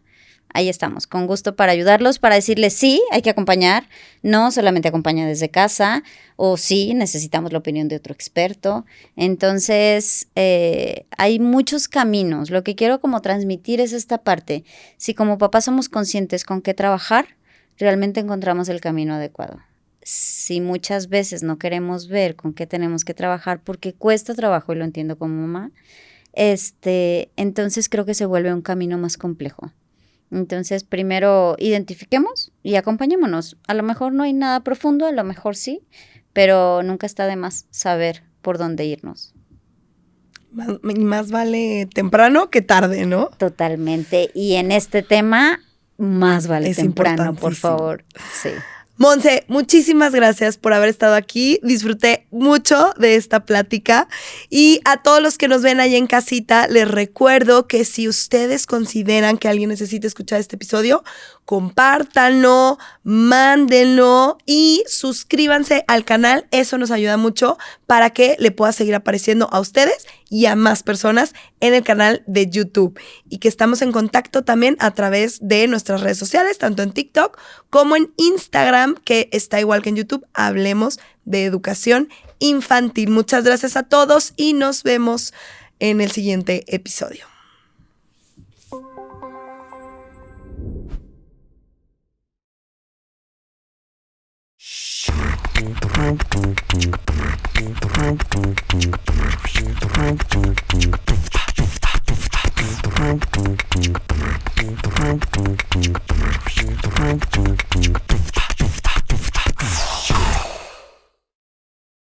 Ahí estamos, con gusto para ayudarlos, para decirles sí, hay que acompañar, no solamente acompaña desde casa, o sí, necesitamos la opinión de otro experto. Entonces, hay muchos caminos. Lo que quiero como transmitir es esta parte. Si como papás somos conscientes con qué trabajar, realmente encontramos el camino adecuado. Si muchas veces no queremos ver con qué tenemos que trabajar porque cuesta trabajo, y lo entiendo como mamá, entonces creo que se vuelve un camino más complejo. Entonces, primero identifiquemos y acompañémonos. A lo mejor no hay nada profundo, a lo mejor sí, pero nunca está de más saber por dónde irnos. Más vale temprano que tarde, ¿no? Totalmente. Y en este tema, más vale temprano, por favor. Sí. Monse, muchísimas gracias por haber estado aquí. Disfruté mucho de esta plática. Y a todos los que nos ven ahí en casita, les recuerdo que si ustedes consideran que alguien necesita escuchar este episodio, compártanlo, mándenlo y suscríbanse al canal. Eso nos ayuda mucho para que le pueda seguir apareciendo a ustedes y a más personas en el canal de YouTube. Y que estamos en contacto también a través de nuestras redes sociales, tanto en TikTok como en Instagram, que está igual que en YouTube. Hablemos de educación infantil. Muchas gracias a todos y nos vemos en el siguiente episodio.